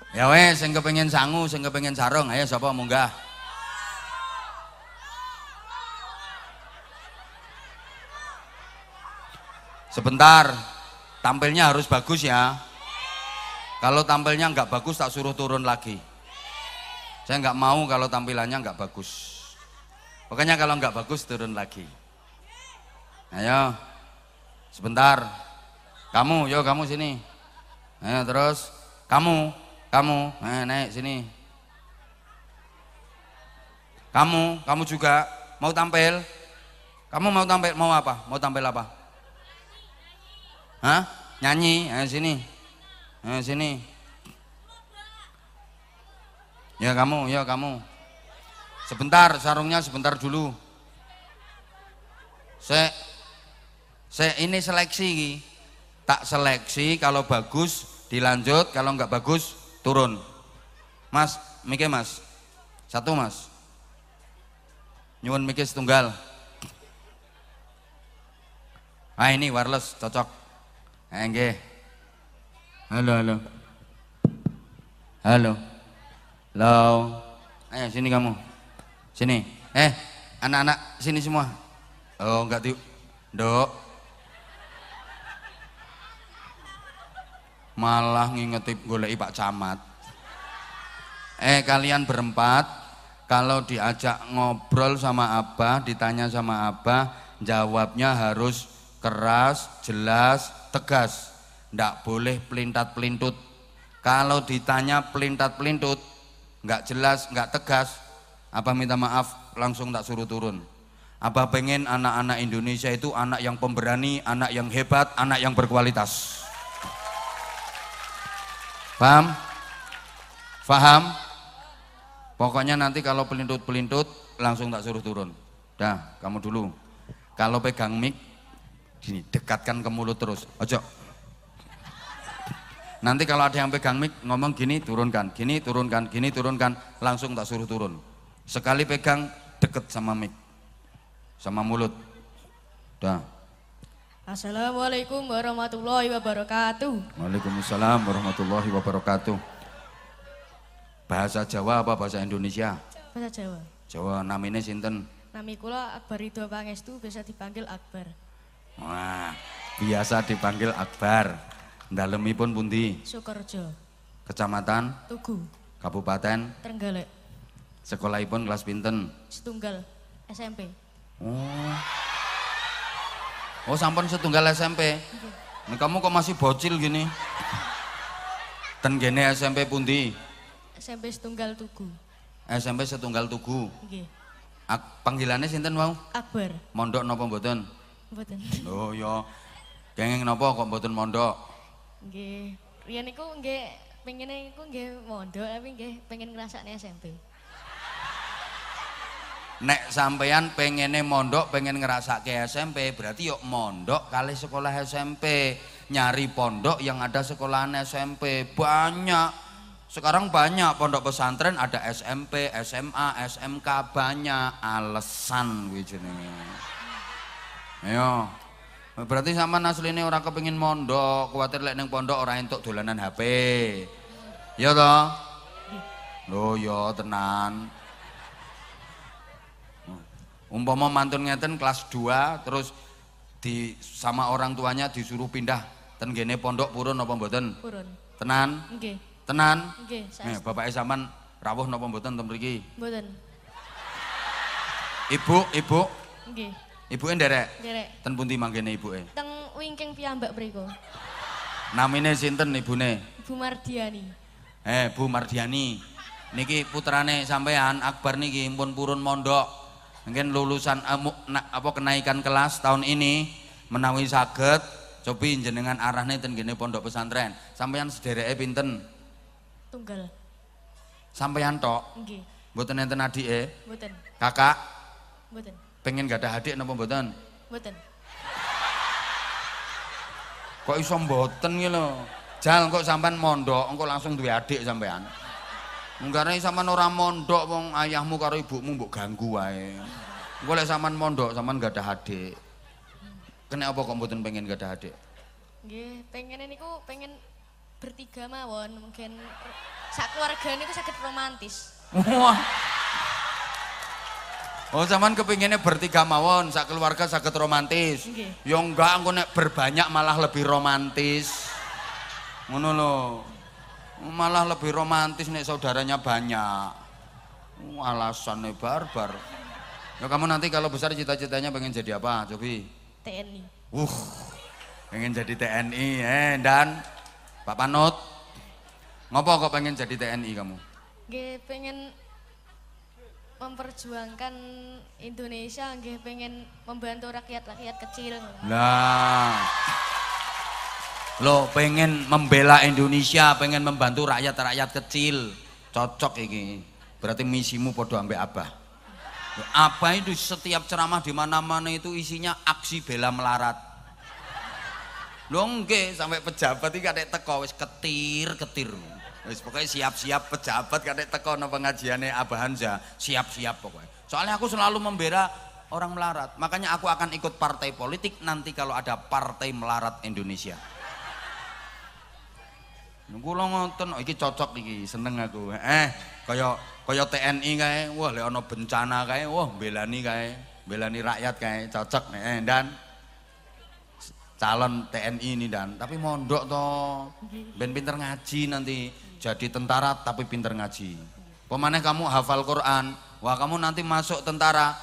Ya wes, sing kepengin sangu, sing kepengin sarung, ayo sapa munggah. Sebentar, tampilnya harus bagus ya. Kalau tampilnya nggak bagus tak suruh turun lagi. Saya nggak mau kalau tampilannya nggak bagus. Pokoknya kalau nggak bagus turun lagi. Ayo, sebentar. Kamu, yo kamu sini. Ayo terus, kamu, naik sini. Kamu juga mau tampil? Kamu mau tampil, mau apa? Mau tampil apa? Hah? Nyanyi? Ayo sini. Ayo sini. Ya kamu. Sebentar, sarungnya sebentar dulu. Ini seleksi. Tak seleksi, kalau bagus dilanjut, kalau nggak bagus turun. Mas, mike mas. Satu mas. Nyuwun mike setunggal. Ah ini wireless cocok. Nggih. Halo. Halo. Ayo sini kamu. Sini. Anak-anak sini semua. Oh, enggak Dok. Malah ngingeti goleki Pak Camat. Kalian berempat kalau diajak ngobrol sama Abah, ditanya sama Abah, jawabnya harus keras, jelas, tegas. Ndak boleh pelintat-pelintut. Kalau ditanya pelintat-pelintut, nggak jelas, nggak tegas, Abah minta maaf, langsung tak suruh turun. Abah pengen anak-anak Indonesia itu anak yang pemberani, anak yang hebat, anak yang berkualitas. Paham? Paham? Pokoknya nanti kalau pelintut-pelintut langsung tak suruh turun. Dah, kamu dulu. Kalau pegang mic, gini, dekatkan ke mulut terus. Ojo. Nanti kalau ada yang pegang mic ngomong gini, turunkan, gini, turunkan, gini, turunkan, langsung tak suruh turun. Sekali pegang deket sama mic, sama mulut. Dah. Assalamualaikum warahmatullahi wabarakatuh. Waalaikumsalam warahmatullahi wabarakatuh. Bahasa Jawa apa bahasa Indonesia? Bahasa Jawa. Jawa. Namanya sinten? Nami kula Akbar Ridho Pangestu, bisa dipanggil Akbar. Wah, biasa dipanggil Akbar. Dalemipun pundi? Sukorejo. Kecamatan? Tugu. Kabupaten? Trenggalek. Sekolahipun kelas pinten? Setunggal SMP. Oh sampun setunggal SMP. Ini kamu kok masih bocil gini? Ten gene SMP pundi? SMP Setunggal Tugu. SMP Setunggal Tugu. Nggih. Panggilannya sinten wau? Akbar. Mondok napa mboten? Mboten. Oh ya. Kenging napa kok mboten mondok? Nggih. Riyen niku nggih pengine iku nggih mondok tapi nggih pengen ngrasakne SMP. Nek sampeyan pengene mondok, pengen ngerasake SMP, berarti yuk mondok kali sekolah SMP. Nyari pondok yang ada sekolahan SMP. Banyak. Sekarang banyak pondok pesantren, ada SMP, SMA, SMK, banyak. Alasan kuwi jenenge. Ayo. Berarti sampean asline ora kepengin mondok, kuwatir lek ning pondok ora entuk dolanan HP. Ya toh? Lho ya tenan. Umpama mantun ngeten kelas 2 terus sama orang tuanya disuruh pindah ten gene pondok purun napa mboten? Purun. Tenan? Nggih. Tenan? Nggih, Bapake sampean rawuh napa mboten ten mriki? Mboten. Ibu? Nggih. Ibuke nderek? Nderek. Ten pundi manggene ibuke? Teng wingking piyambak mriku. Namine sinten ibune? Bu Mardiani. Bu Mardiani. Niki putrane sampean Akbar niki pun purun mondok. Mungkin lulusan kenaikan kelas tahun ini menawi saged cobi jenengan arahne ten gene pondok pesantren. Sampeyan sedereke pinten? Tunggal. Sampeyan tok? Nggih. Mboten enten adike? Mboten. Kakak? Mboten. Pengen gak ada adik napa mboten? Mboten. Kok iso mboten iki lho. Jal kok sampean mondok engko langsung duwe adik sampean. Mungkarane sampean ora mondok wong ayahmu karo ibumu mbok ganggu wae. Engko lek sampean mondok sampean gak ada adik. Kene apa kok mboten pengen gak ada adik? Nggih, pengen niku pengen bertiga mawon mungkin sak keluarga niku saged romantis. Wah. Oh, sampean kepinginnya bertiga mawon, sak keluarga saged romantis. Nggih. Ya enggak, engko nek berbanyak malah lebih romantis. Ngono lho. Malah lebih romantis nek saudaranya banyak. Alasannya barbar. Ya kamu nanti kalau besar cita-citanya pengen jadi apa, Cobi? TNI. Pengen jadi TNI, dan Pak Panut. Ngopo kok pengen jadi TNI kamu? Nggih pengen memperjuangkan Indonesia, nggih pengen membantu rakyat-rakyat kecil. Lah. Lo pengen membela Indonesia, pengen membantu rakyat-rakyat kecil. Cocok iki. Berarti misimu podo ambek Abah. Apa itu setiap ceramah di mana-mana itu isinya aksi bela melarat. Lho nggih, sampai pejabat iki kadek teko wis ketir-ketir. Wis pokoknya siap-siap pejabat kadek teko nang pengajiane Abah Hamzah, siap-siap pokoknya. Soalnya aku selalu membela orang melarat. Makanya aku akan ikut partai politik nanti kalau ada Partai Melarat Indonesia. Kula ngoten, iki cocok iki, seneng aku. Kaya TNI kae, wah lek ana bencana kae, wah belani kae, belani rakyat kae, cocok nek dan calon TNI ini dan tapi mondok toh. Ben pinter ngaji nanti, jadi tentara tapi pinter ngaji. Pemaneh kamu hafal Quran, wah kamu nanti masuk tentara,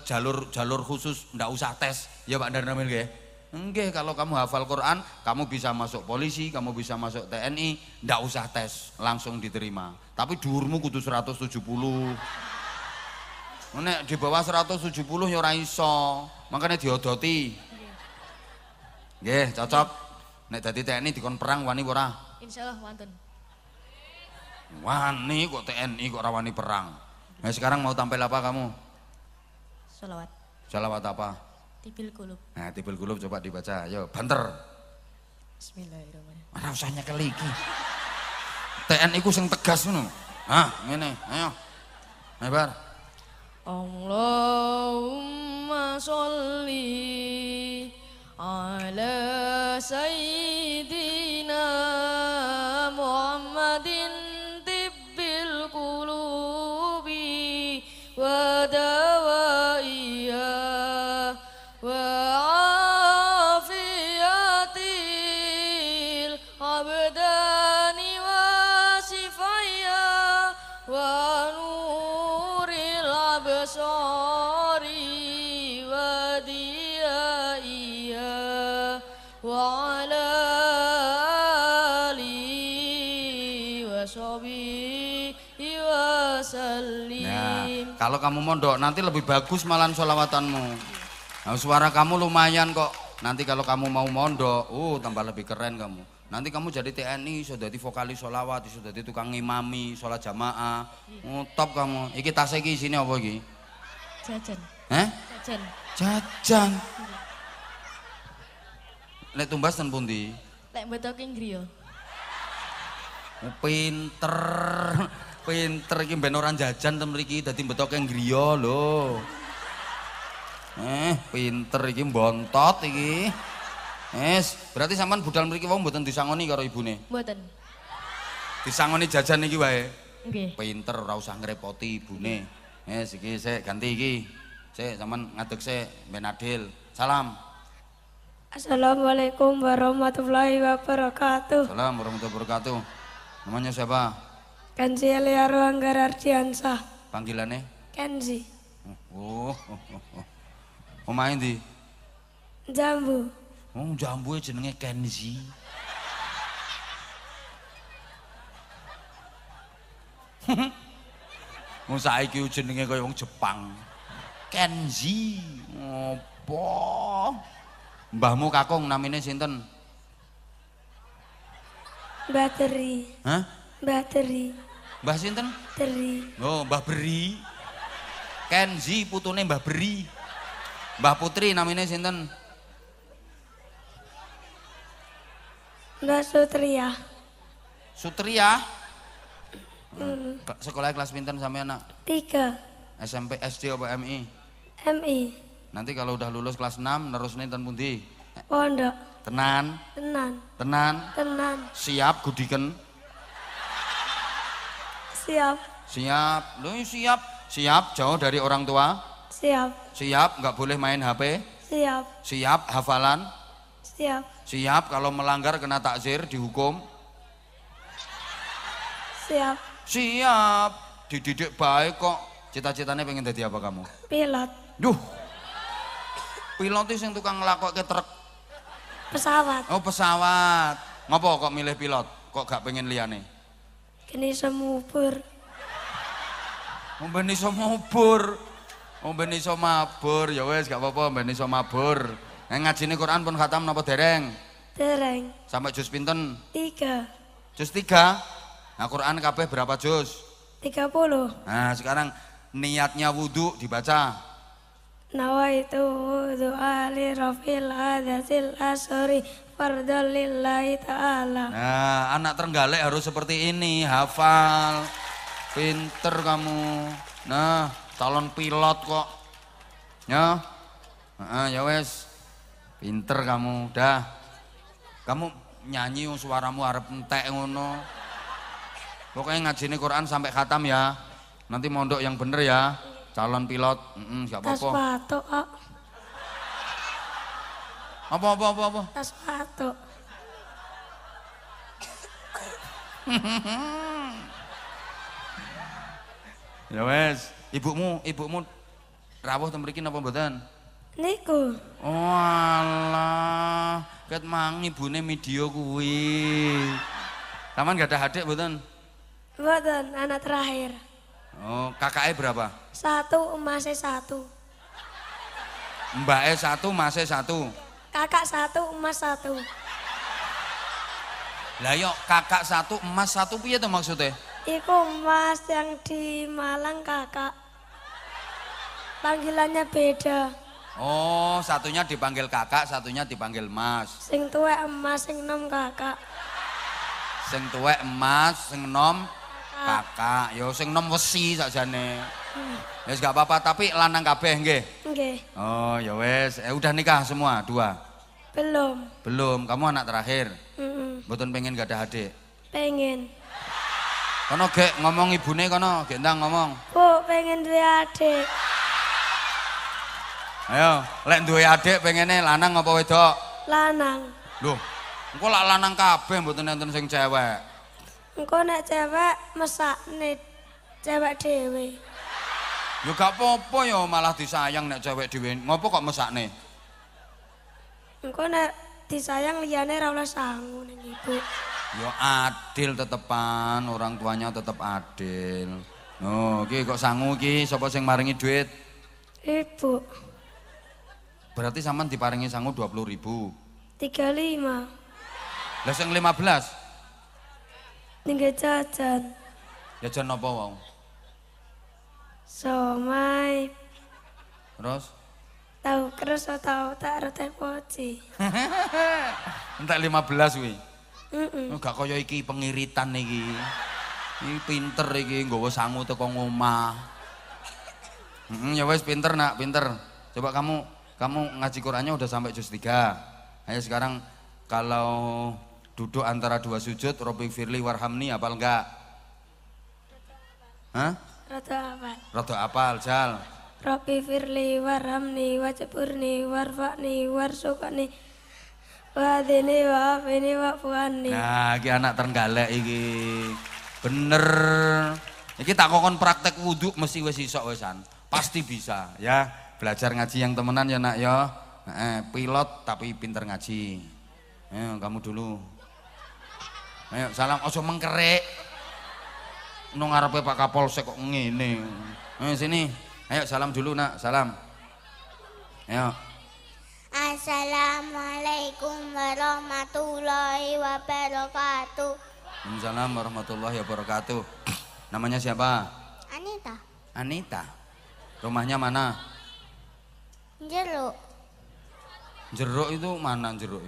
jalur khusus ndak usah tes. Ya Pak Darnamil nggih. Enggak, kalau kamu hafal Quran, kamu bisa masuk polisi, kamu bisa masuk TNI, ndak usah tes, langsung diterima. Tapi dhuwurmu kudu 170. Nek di bawah 170 ya ora iso, makanya diodoti. Nggih, cocok. Nek dadi TNI dikon perang wani ora? Insyaallah wonten. Wani kok TNI kok ora wani perang. Nah, sekarang mau tampil apa kamu? Sholawat. Sholawat apa? Tibil kulub. Nah, tibil kulub coba dibaca. Ayo, banter. Bismillahirrahmanirrahim. Ora usah nyekel iki. TNI ku sing tegas ngono. Hah, ngene. Ayo. Lebar. Allahumma sholli ala sayyidina Muhammadin tibbil qulubi wa dawaiha وعافية الأبدان وشفايا ونور الأبصار وديائها وعلى آله وصحبه وسلم. Nah, kalau kamu mondok nanti lebih bagus malahan sholawatanmu. Nah, suara kamu lumayan kok. Nanti kalau kamu mau mondok, tambah lebih keren kamu. Nanti kamu jadi TNI, sudah jadi vokalis sholawat, sudah jadi tukang ngimami, sholat jamaah. Top kamu. Iki tas iki sini apa iki? Jajan. Jajan. Jajan. Lek tumbas ten pundi? Lek mbetoke ngriya. Pinter. Pinter iki ben ora jajan ten mriki dadi mbetoke ngriya lho. Pinter iki bontot iki. Berarti sampean budal mriki wau mboten disangoni karo ibune. Mboten. Disangoni jajan iki wae. Nggih. Pinter ora usah ngrepoti ibune. Iki sik ganti iki. Sik sampean ngadeg sik ben adil. Salam. Assalamualaikum warahmatullahi wabarakatuh. Salam warahmatullahi wabarakatuh. Namanya siapa? Kenzi Elia Ruanggar Ardiansah. Panggilannya? Kenzi. Omahe ndi? Jambu. Jambu jenenge Kenzi. Saiki jenenge kaya wong Jepang. Kenzi. Apa? Mbahmu kakung namine sinten? Bateri. Hah? Bateri. Mbah sinten? Teri. Oh, Mbah Beri. Kenzi putune Mbah Beri. Mbah Putri namine sinten? Mbak Sutria. Sutria. Sekolah kelas pinten sampean, Nak? 3. SMP, SD apa MI? MI. Nanti kalau udah lulus kelas 6 nerus nih ten pundi? Pondok. Tenan, Tenan. tenan. Tenan. Siap gudiken. Siap. Siap. Loh, siap. Siap jauh dari orang tua. Siap. Siap nggak boleh main HP. Siap. Siap hafalan. Siap. Siap kalau melanggar kena takzir dihukum. Siap. Siap. Dididik baik kok. Cita-citanya pengen jadi apa kamu? Pilot. Duh. Pilot itu yang tukang ngelakokke truk. Pesawat. Oh, pesawat. Ngopo kok milih pilot? Kok gak pengen liyane? Kini semubur. Ben iso mabur. Ben iso mabur. Ya wis gak apa-apa ben iso mabur. Ngajine Quran pun khatam napa dereng? Dereng. Sampai juz pinten? 3. Juz 3. Nah, Quran kabeh berapa juz? 30. Nah, sekarang niatnya wudhu dibaca. Nawaitu doa li rafil hadasil asori fardol lillahi ta'ala. Nah, anak Trenggalek harus seperti ini, hafal. Pinter kamu. Nah, calon pilot kok. Ya. Ya wes. Pinter kamu, dah. Kamu nyanyi suaramu arep entek ngono. Pokoknya ngajine Quran sampai khatam ya. Nanti mondok yang bener ya. Calon pilot, gak Tas apa-apa. patok, Ak. Apa? Tas patok. Ya wes, ibumu rawuh teng mriki napa mboten? Niku. Oh alah, ket mang ibune media kuwi. Taman gak ada adik mboten? Mboten, anak terakhir. Oh, kakaknya berapa? 1, emasnya 1. Mbaknya 1, masnya 1. Kakak 1, emas 1. Lah yo kakak 1, emas 1 piye to maksudnya? Iku emas yang di Malang kakak. Panggilannya beda. Oh, satunya dipanggil kakak, satunya dipanggil mas. Sing tuwek emas, sing nom kakak. Sing tuwek emas, sing nom kakak. Yo sing nom wesi sakjane. Wis gak apa-apa, tapi lanang kabeh nggih. Nggih. Oh, ya wis. Udah nikah semua, 2? Belum. Belum. Kamu anak terakhir. Mm-mm. Mboten pengen gak ada adik. Pengen. Kono gek ngomong ibune kono, gek ndang ngomong. Bu, pengen duwe adik. Ayo, lek duwe adik pengene lanang apa wedok? Lanang. Loh, engko lak lanang kabeh mboten enten sing cewek. Engko nek cewek mesakne cewek dhewe. Ya gak apa-apa ya malah disayang nek cewek dhewe. Ngopo kok mesakne? Engko nek disayang liyane ra oleh sangu ning ibu. Ya adil tetepan, orang tuanya tetep adil. Oh, iki kok sangu iki sapa sing maringi duit? Ibu. Berarti sampean diparingi sangu 20.000. 35. Lah sing 15? Ningge jajan. Jajan apa wae? Somai. Terus Tahu keres tahu tak rete poci. entek 15 kuwi. Heeh. Gak kaya iki pengiritan iki. Iki pinter iki nggawa sangu teko ngomah. Ya wis pinter nak, pinter. Coba kamu ngaji Qur'annya udah sampai juz 3. Ayo sekarang kalau duduk antara 2 sujud, Robbi firli warhamni hafal enggak? Hah? Rada apa? Rada apal, Jal. Rabbi firli warhamni wajburni warfa'ni warsukani wadini wa'afini wa'fuani. Nah, iki anak Trenggalek iki. Bener. Iki tak kokon praktek wudhu mesti wis iso wisan. Pasti bisa ya. Belajar ngaji yang temenan ya nak ya. Pilot tapi pinter ngaji. Ayo kamu dulu. Ayo salam ojo mengkerik. Nang ngarepe Pak Kapolsek kok ngene. Ayo sini. Ayo salam dulu nak, salam. Ayo. Assalamualaikum warahmatullahi wabarakatuh. Waalaikumsalam warahmatullahi wabarakatuh. Namanya siapa? Anita. Anita. Rumahnya mana? Jeruk. Jeruk itu mana jeruk?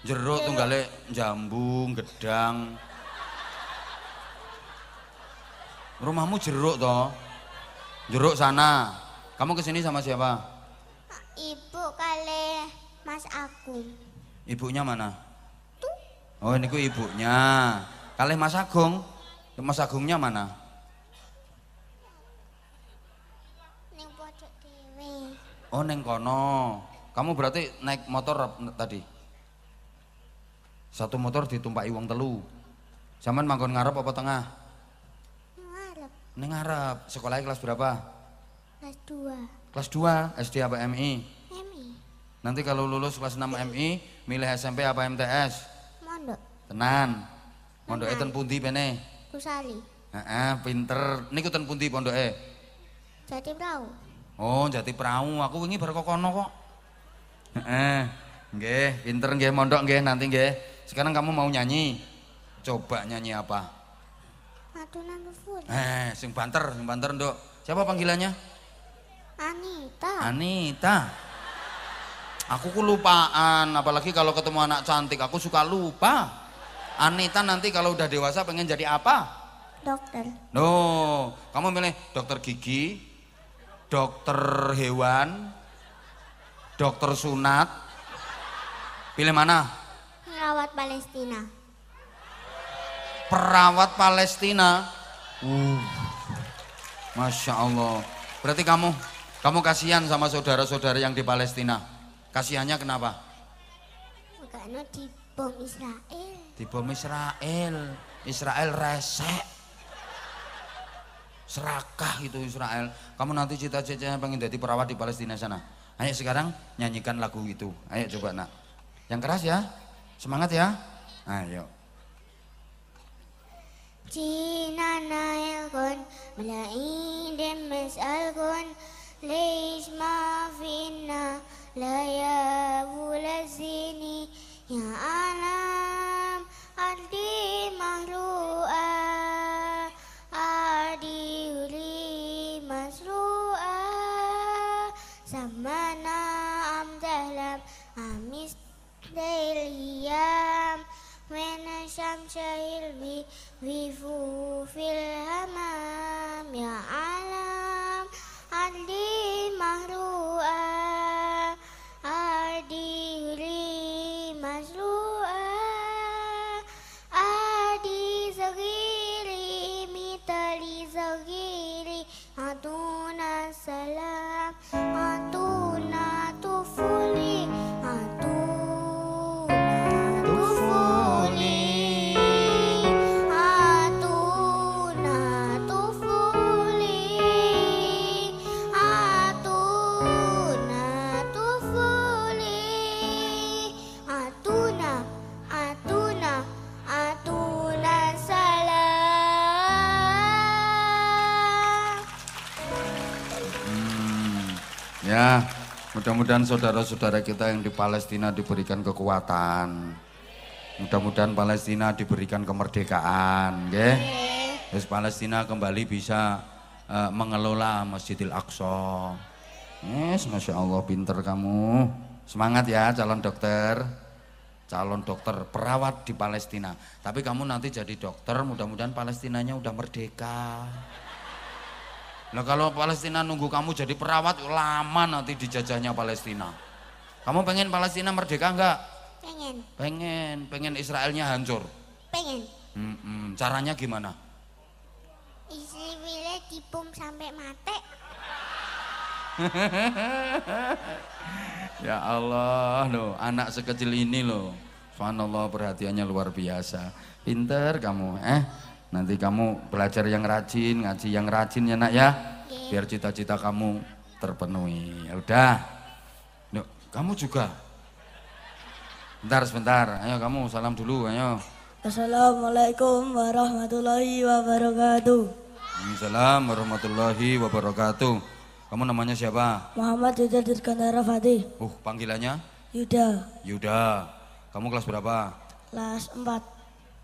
Jeruk tunggale jambu, gedang. Rumahmu jeruk toh? Jeruk sana. Kamu kesini sama siapa? Ibu kali Mas Agung. Ibunya mana? Oh ini ku ibunya. Kalih Mas Agung. Mas Agungnya mana? Ning pojok dhewe. Oh neng kono. Kamu berarti naik motor tadi? Satu motor ditumpaki wong telu. Zaman manggon ngarep apa tengah? Ngarep. Neng ngarep. Sekolahnya kelas berapa? Kelas 2. Kelas 2 SD apa MI? Emi. Nanti kalau lulus kelas 6 MI, milih SMP apa MTS? Mondok. Tenan. Mondoke ten pundi pene? Kusali. Heeh, pinter. Niku ten pundi pondoke? Jadi perahu. Oh, Jati Perahu. Aku wingi bar kok kono kok. Heeh. Nggih, pinter nggih mondok nggih nanti nggih. Sekarang kamu mau nyanyi. Coba nyanyi apa? Adunan Lufur. Sing banter, Nduk. Siapa panggilannya? Anita. Anita. Aku kelupaan, apalagi kalau ketemu anak cantik, aku suka lupa. Anita nanti kalau udah dewasa pengen jadi apa? Dokter. No, kamu milih dokter gigi, dokter hewan, dokter sunat. Pilih mana? Perawat Palestina. Perawat Palestina. Masya Allah. Berarti kamu kasihan sama saudara-saudara yang di Palestina. Kasihannya kenapa? Karena di bom Israel. Di bom Israel. Israel resek. Serakah itu Israel. Kamu nanti cita-citanya pengen jadi perawat di Palestina sana. Ayo sekarang nyanyikan lagu itu. Ayo coba nak. Yang keras ya. Semangat ya. Ayo. جينا نايقون ملايين دم مسألكن ليش ما فينا لا يا الزيني يا عالم أرضي مهروقة أرضي لي مسروقة زمانا أم تهلم أمس الأيام when الشمس يلوي ويفو في الهمام يا عالم أرضي مهروقة أرضي لي مسروقة أرضي صغيري مثلي صغيري أعطونا السلام أعطونا طفولي Ya, mudah-mudahan saudara-saudara kita yang di Palestina diberikan kekuatan. Mudah-mudahan Palestina diberikan kemerdekaan, nggih. Terus Palestina kembali bisa mengelola Masjidil Aqsa. Yes, Masya Allah, pinter kamu. Semangat ya calon dokter. Calon dokter perawat di Palestina. Tapi kamu nanti jadi dokter, mudah-mudahan Palestinanya udah merdeka. Nah kalau Palestina nunggu kamu jadi perawat, lama nanti dijajahnya Palestina. Kamu pengen Palestina merdeka enggak? Pengen Israelnya hancur? Pengen. Caranya gimana? Israelnya dibom sampai mati. Ya Allah, loh, anak sekecil ini loh. Subhanallah, perhatiannya luar biasa. Pinter kamu, nanti kamu belajar yang rajin, ngaji yang rajin ya nak ya. Biar cita-cita kamu terpenuhi. Ya udah. Loh, kamu juga. Sebentar. Ayo kamu salam dulu, ayo. Assalamualaikum warahmatullahi wabarakatuh. Waalaikumsalam warahmatullahi wabarakatuh. Kamu namanya siapa? Muhammad Yuda Dirgantara Fatih. Panggilannya? Yuda. Yuda. Kamu kelas berapa? Kelas 4.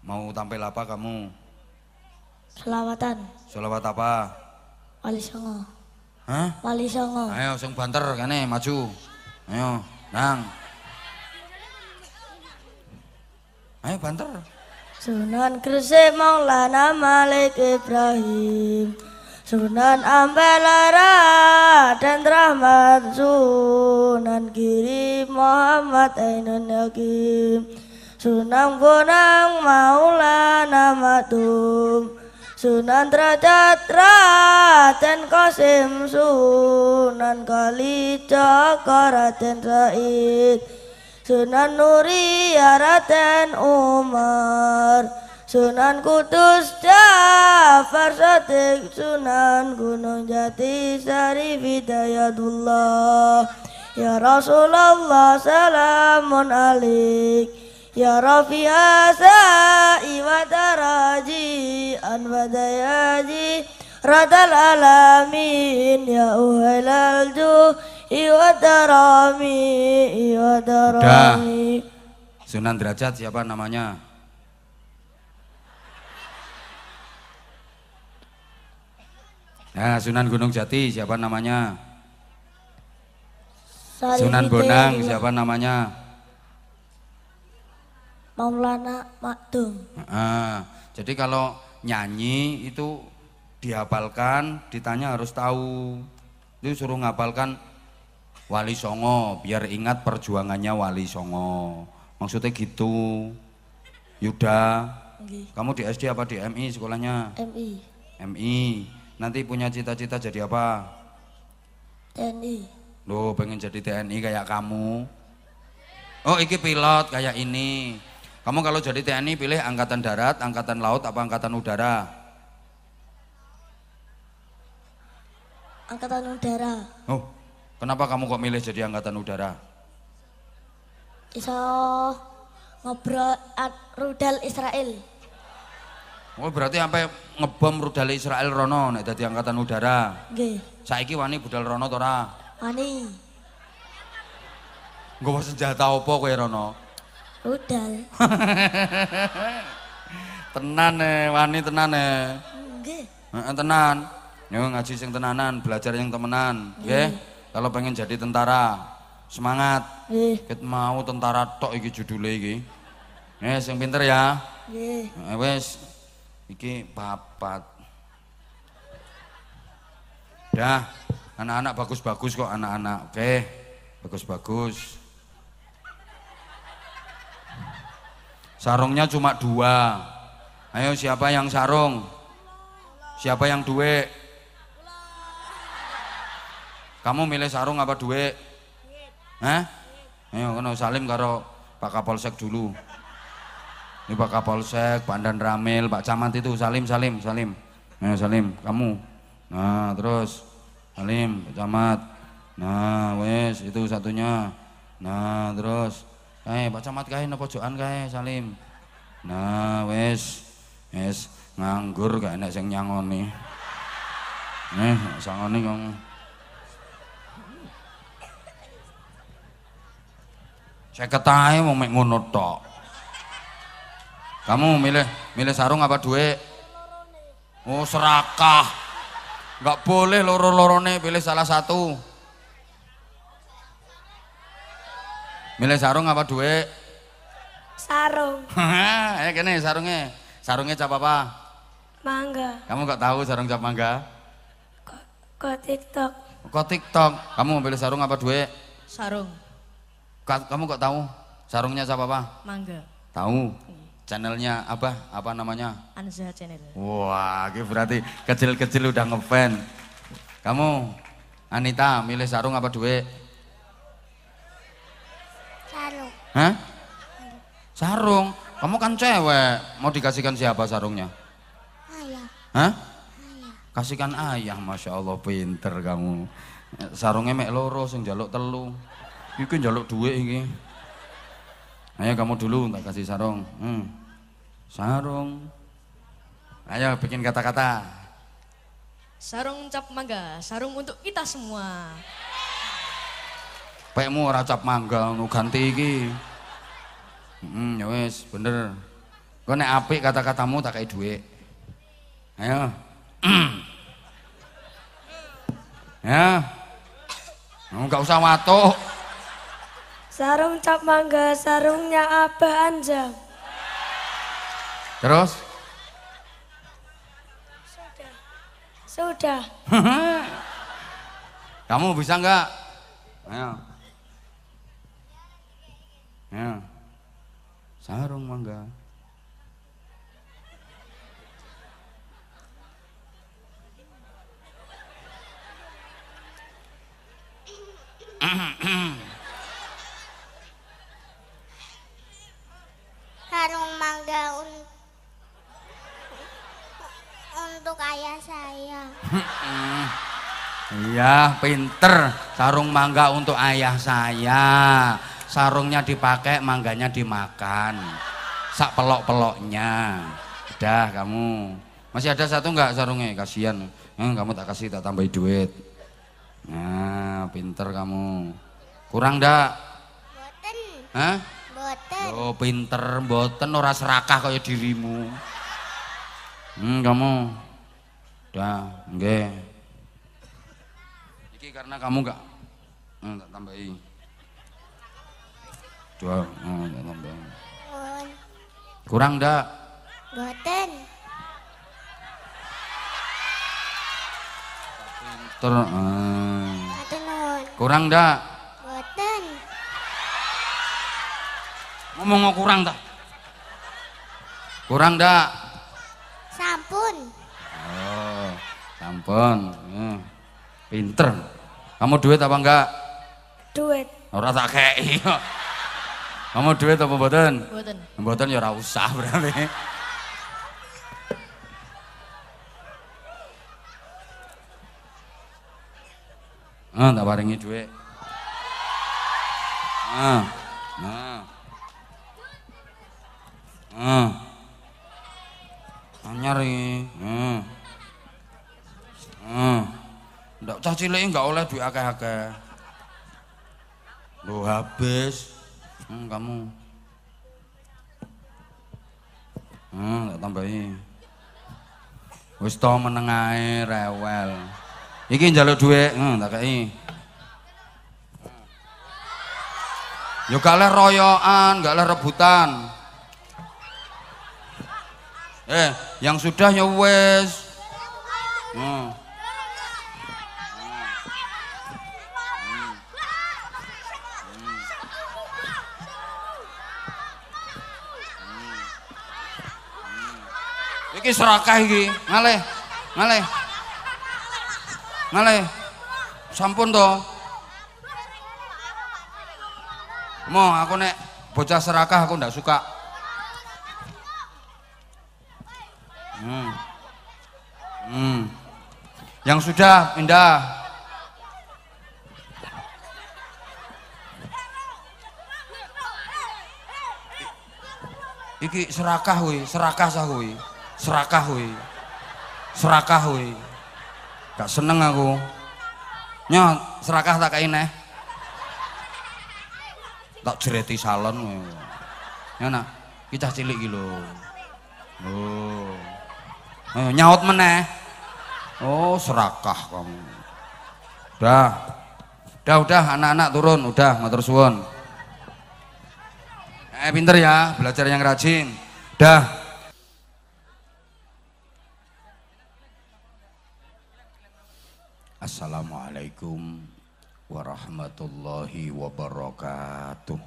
Mau tampil apa kamu? Selawatan. Selawat apa? Wali Songo. Hah? Wali Songo. Ayo sing banter kene maju. Ayo, nang. Ayo banter. Sunan Gresik Maulana Malik Ibrahim. Sunan Ampel Raden Rahmat, Sunan Giri Muhammad Ainun Yakin, Sunan Bonang Maulana Maktum, Sunan Derajat Raden Qasim, Sunan Kalijaga Raden Said, Sunan Nuria Raden Umar, Sunan Kudus Jafar Shadiq, Sunan Gunung Jati Syarif Hidayatullah. Ya Rasulullah salamun alaik, ya Rafi'a sa'i wa daraji anwadayaji radal alamin, ya uhailal juhi wa darami wa darami. Sunan Derajat siapa namanya? Nah, Sunan Gunung Jati siapa namanya? Sunan Bonang siapa namanya? Maulana Maktum. Jadi kalau nyanyi itu dihafalkan, ditanya harus tahu. Itu suruh ngapalkan Wali Songo biar ingat perjuangannya Wali Songo. Maksudnya gitu. Yuda, kamu di SD apa di MI sekolahnya? MI. MI. Nanti punya cita-cita jadi apa? TNI. Loh, pengen jadi TNI kayak kamu. Oh, iki pilot kayak ini. Kamu kalau jadi TNI pilih angkatan darat, angkatan laut, apa angkatan udara? Angkatan udara. Oh, kenapa kamu kok milih jadi angkatan udara? Iso ngobrol rudal Israel. Oh, berarti sampai ngebom rudal Israel rono nek dadi angkatan udara. Nggih. Saiki wani budal rono to ora? Wani. Nggawa senjata apa kowe rono? Rudal. Tenan wani tenan Nggih. tenan. Yo ngaji sing tenanan, belajar yang temenan, nggih. Kalau pengen jadi tentara, semangat. Nggih. Ket mau tentara tok iki judule iki. Sing pinter ya. Nggih. Wis iki papat. Dah, anak-anak bagus-bagus kok anak-anak. Oke, bagus-bagus. Sarungnya cuma 2. Ayo siapa yang sarung? Siapa yang duit? Kamu milih sarung apa duit? Hah? Ayo kono salim karo Pak Kapolsek dulu. Ini Pak Kapolsek, Pak Dan Ramil, Pak Camat itu salim. Ayo salim, kamu. Nah, terus salim Pak Camat. Nah, wes itu satunya. Nah, terus Pak Camat kae napa pojokan kae salim. Nah, wes nganggur gak enak sing nyangoni. Sangoni kok. Saya ketahe mau mek ngono tok. Kamu milih sarung apa duit? Oh, serakah. Enggak boleh loro-lorone, pilih salah satu. Milih sarung apa duit? Sarung. Ayo kene sarungnya. Sarungnya cap apa? Mangga. Kamu kok tahu sarung cap mangga? Kok TikTok. Kok TikTok? Kamu mau pilih sarung apa duit? Sarung. Kamu kok tahu sarungnya cap apa? Mangga. Tahu. Channelnya apa? Apa namanya? Anza Channel. Wah, ini berarti kecil-kecil udah ngefan. Kamu, Anita, milih sarung apa duit? Sarung. Hah? Sarung? Kamu kan cewek, mau dikasihkan siapa sarungnya? Ayah. Hah? Ayah. Kasihkan ayah, Masya Allah, pinter kamu. Sarungnya mek loro, sing jaluk telu. Iki jaluk duit iki. Ayo kamu dulu, tak kasih sarung. Sarung. Ayo bikin kata-kata. Sarung cap mangga, sarung untuk kita semua. Pekmu ora cap mangga, nu ganti iki. Ya wis, bener. Kau nek apik kata-katamu tak kei duit. Ayo. Ya. Enggak usah watuk. Sarung cap mangga, sarungnya Abah Anjam. Terus? Sudah. Kamu bisa nggak? Ayo. Ya. Sarung mangga. Sarung mangga untuk ayah saya. Iya, pinter. Sarung mangga untuk ayah saya. Sarungnya dipakai, mangganya dimakan. Sak pelok-peloknya. Udah kamu. Masih ada satu nggak sarungnya? Kasihan. Kamu tak kasih, tak tambahin duit. Nah, pinter kamu. Kurang ndak? Boten. Hah? Boten. Oh, pinter, mboten ora serakah kaya dirimu. Kamu. Udah, nggih. Iki karena kamu enggak tak tambahi. Dua, tak tambahi. Pun. Kurang ndak? Boten. Pinter. Matur nuwun. Kurang ndak? Boten. Ngomong kurang tak? Kurang ndak? Sampun. Oh, sampun. Pinter. Kamu duit apa enggak? Duit. Ora tak kei. Kamu duit apa mboten? Mboten. Mboten ya ora usah berarti. Tak paringi duit. Anyar iki. Ndak cah cilik enggak oleh duit akeh-akeh. Loh habis. Kamu. Tak tambahi. Wis to meneng ae rewel. Iki njaluk dhuwit, tak kei. Yo gak leh royokan, gak leh rebutan. Yang sudah ya wis. Iki serakah iki, ngalih. Sampun to. Mo, aku nek bocah serakah aku ndak suka. Yang sudah pindah. Iki serakah kuwi, serakah sah kuwi. Serakah kuwi. Gak seneng aku. Nyo, serakah tak kain tak jereti salon kowe. Ya nak, kita cilik iki lho. Oh. Ayo nyaut meneh. Oh, serakah kamu. Udah anak-anak turun, udah matur suwun. Pinter ya, belajar yang rajin. Dah. Assalamualaikum warahmatullahi wabarakatuh.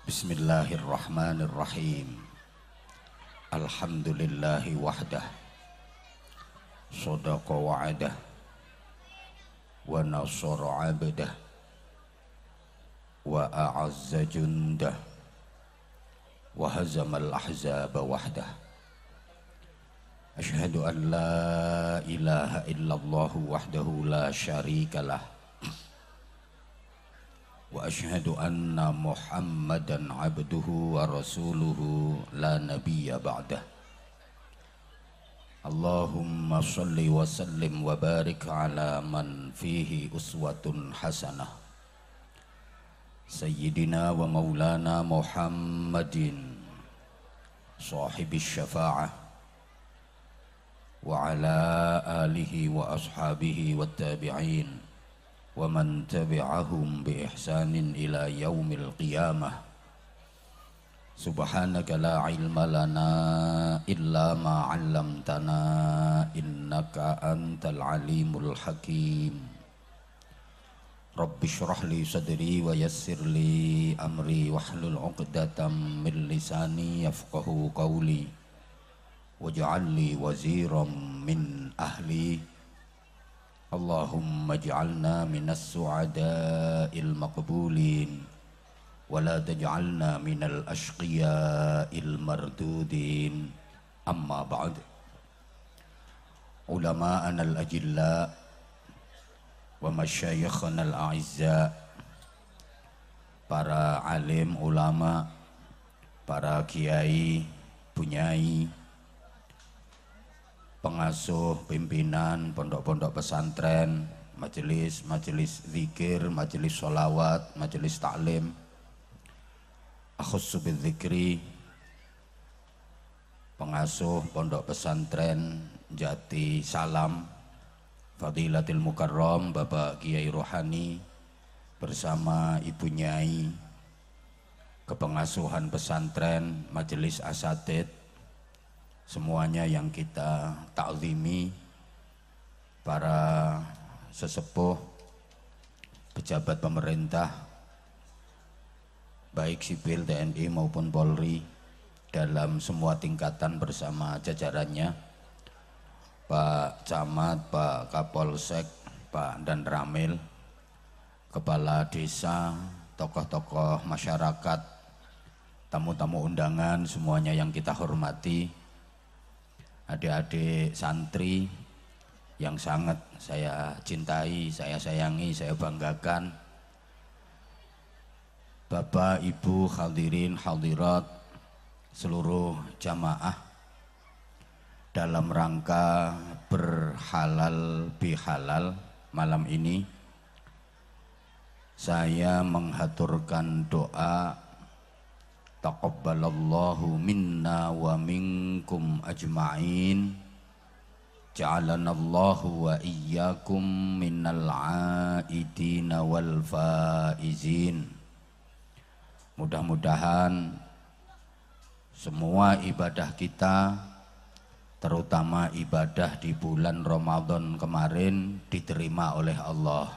Bismillahirrahmanirrahim. Alhamdulillahi wahdah. Sadaqa wa'adah. Wa nasara 'abdah. Wa a'azza jundah. Wa hazamal ahzaba wahdah. Asyhadu an la ilaha illallah wahdahu la syarikalah. Wa asyhadu anna Muhammadan abduhu wa rasuluhu la nabiyya ba'dah. Allahumma salli wa sallim wa barik ala man fihi uswatun hasanah. Sayyidina wa maulana Muhammadin sahibis syafa'ah wa ala alihi wa ashabihi wa tabi'in wa man tabi'ahum bi ihsanin ila yaumil qiyamah. Subhanaka la ilma lana illa ma 'allamtana innaka antal alimul hakim. Rabbi shrah li sadri wa yassir li amri wahlul 'uqdatam min lisani yafqahu qawli waj'al li waziran min ahli. Allahumma ij'alna minas su'ada'il maqbulin wala taj'alna minal ashqiya'il mardudin. Amma ba'd. Ulama'ana al-ajilla wa masyayikhana al-a'izza, para alim ulama, para kiai, bunyai, pengasuh, pimpinan pondok-pondok pesantren, majelis zikir, majelis sholawat, majelis taklim, akhussu bidzikri, pengasuh pondok pesantren Jati Salam, Fadilatil Mukarram Bapak Kiai Rohani bersama Ibu Nyai, kepengasuhan pesantren, majelis asatid, semuanya yang kita ta'zimi, para sesepuh, pejabat pemerintah baik sipil, TNI maupun Polri dalam semua tingkatan bersama jajarannya, Pak Camat, Pak Kapolsek, Pak Dan Ramil, Kepala Desa, tokoh-tokoh masyarakat, tamu-tamu undangan, semuanya yang kita hormati, adik-adik santri yang sangat saya cintai, saya sayangi, saya banggakan, Bapak, Ibu, hadirin, hadirat, seluruh jamaah, dalam rangka berhalal bihalal malam ini, saya menghaturkan doa taqabbalallahu minna wa minkum ajma'in, ja'alanallahu wa iyyakum minal aidina wal faizin. Mudah-mudahan semua ibadah kita, terutama ibadah di bulan Ramadan kemarin, diterima oleh Allah.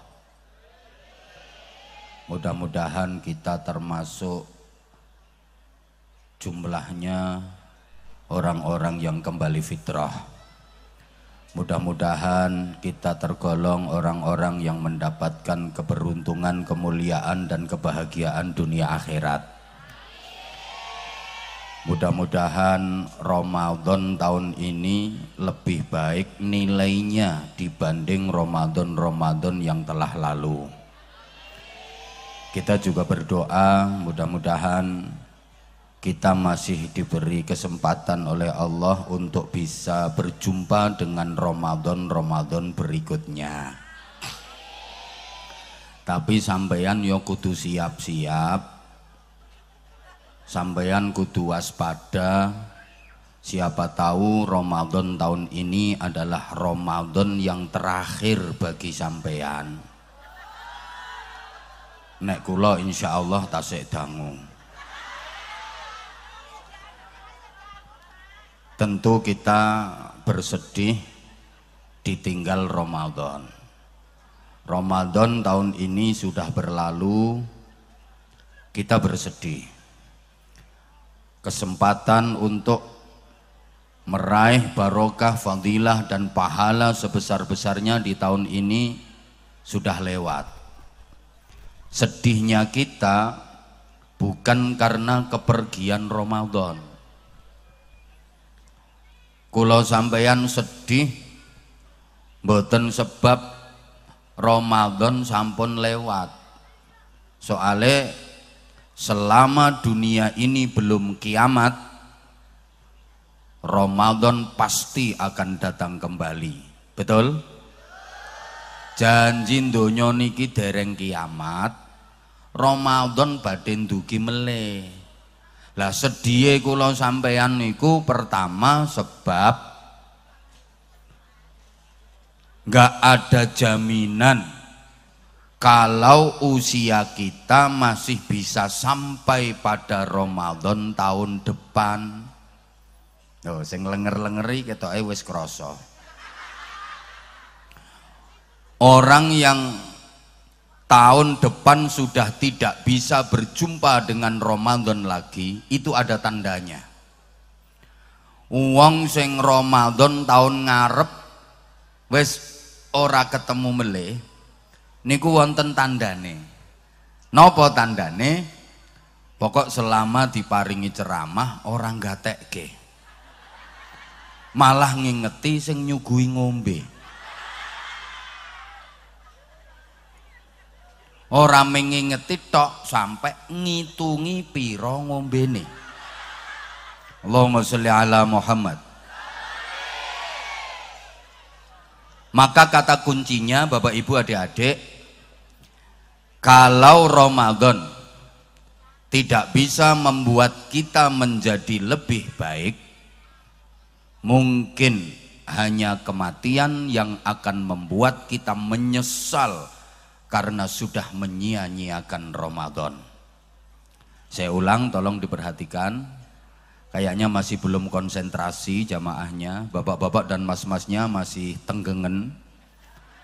Mudah-mudahan kita termasuk jumlahnya orang-orang yang kembali fitrah. Mudah-mudahan kita tergolong orang-orang yang mendapatkan keberuntungan, kemuliaan dan kebahagiaan dunia akhirat. Mudah-mudahan Ramadan tahun ini lebih baik nilainya dibanding Ramadan-Ramadan yang telah lalu. Kita juga berdoa mudah-mudahan kita masih diberi kesempatan oleh Allah untuk bisa berjumpa dengan Ramadan-Ramadan berikutnya. Tapi sampeyan yo kudu siap-siap, sampeyan kudu waspada. Siapa tahu Ramadan tahun ini adalah Ramadan yang terakhir bagi sampeyan. Nek kula insyaallah tasik dangu. Tentu kita bersedih ditinggal Ramadan. Ramadan tahun ini sudah berlalu, kita bersedih. Kesempatan untuk meraih barokah, fadilah dan pahala sebesar-besarnya di tahun ini sudah lewat. Sedihnya kita bukan karena kepergian Ramadan. Kula sampeyan sedih mboten sebab Ramadan sampun lewat. Soale selama dunia ini belum kiamat, Ramadan pasti akan datang kembali. Betul? Janji donya niki dereng kiamat, Ramadan badhe ndugi meleh. Lah sedhihe kula sampeyan niku pertama sebab nggak ada jaminan kalau usia kita masih bisa sampai pada Ramadan tahun depan. Oh, sing lenger-lengeri ketoke wis krasa. Orang yang tahun depan sudah tidak bisa berjumpa dengan Ramadan lagi, itu ada tandanya. Wong sing Ramadan tahun ngarep wis ora ketemu melih, niku wonten tandane. Napa tandane? Pokok selama diparingi ceramah orang gatekke. Malah ngingeti sing nyuguhi ngombe. Ora mengingeti tok sampai ngitungi pira ngombene. Allahumma sholli ala Muhammad. Maka kata kuncinya Bapak Ibu adik-adik, kalau Ramadan tidak bisa membuat kita menjadi lebih baik, mungkin hanya kematian yang akan membuat kita menyesal karena sudah menyia-nyiakan Ramadan. Saya ulang, tolong diperhatikan. Kayaknya masih belum konsentrasi jamaahnya, bapak-bapak dan mas-masnya masih tenggengen,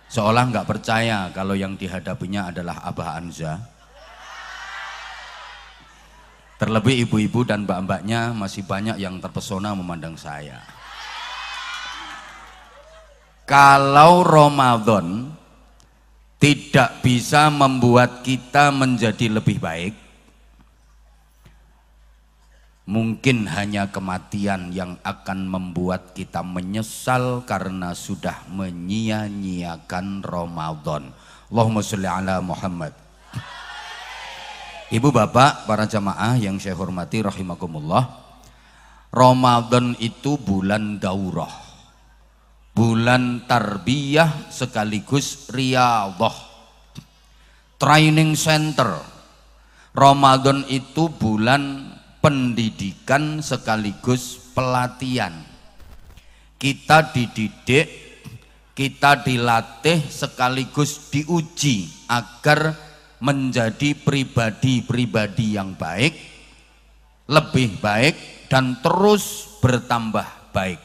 seolah nggak percaya kalau yang dihadapinya adalah Abah Anza. Terlebih ibu-ibu dan mbak-mbaknya masih banyak yang terpesona memandang saya. Kalau Ramadan tidak bisa membuat kita menjadi lebih baik, mungkin hanya kematian yang akan membuat kita menyesal karena sudah menyia-nyiakan Ramadan. Allahumma sholli ala Muhammad. Ibu bapak, para jamaah yang saya hormati rahimakumullah, Ramadan itu bulan daurah, bulan tarbiyah sekaligus riyadhah, training center. Ramadan itu bulan pendidikan sekaligus pelatihan. Kita dididik, kita dilatih sekaligus diuji agar menjadi pribadi-pribadi yang baik, lebih baik dan terus bertambah baik.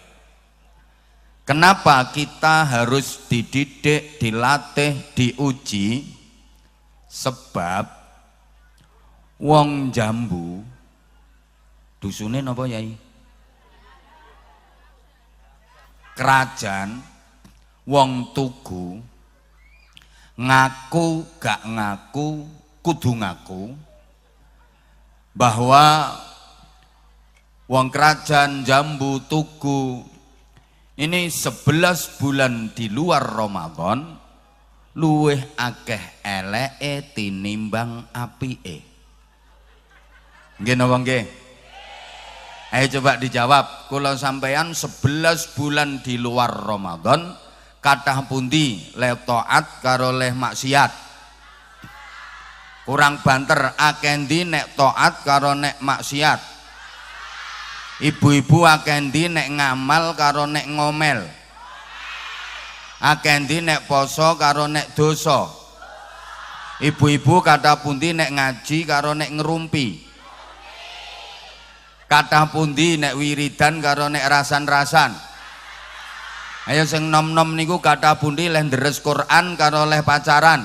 Kenapa kita harus dididik, dilatih, diuji? Sebab wong jambu dusune napa yai? Kerajaan, wong tugu, ngaku gak ngaku, kudu ngaku bahwa wong kerajaan jambu tugu ini 11 bulan di luar Ramadan luweh akeh eleke tinimbang apike. Nggih napa nggih? Ayo coba dijawab, kula sampeyan 11 bulan di luar Ramadan kathah pundi le taat karo le maksiat? Kurang banter, akeh ndi nek taat karo nek maksiat? Ibu-ibu akeh ndi nek ngamal karo nek ngomel? Akeh ndi nek poso karo nek dosa? Ibu-ibu kathah pundi nek ngaji karo nek ngerumpi? Kathah pundi nek wiridan karo nek rasan-rasan? Ayo sing nom-nom niku kathah pundi leh deres Quran karo leh pacaran?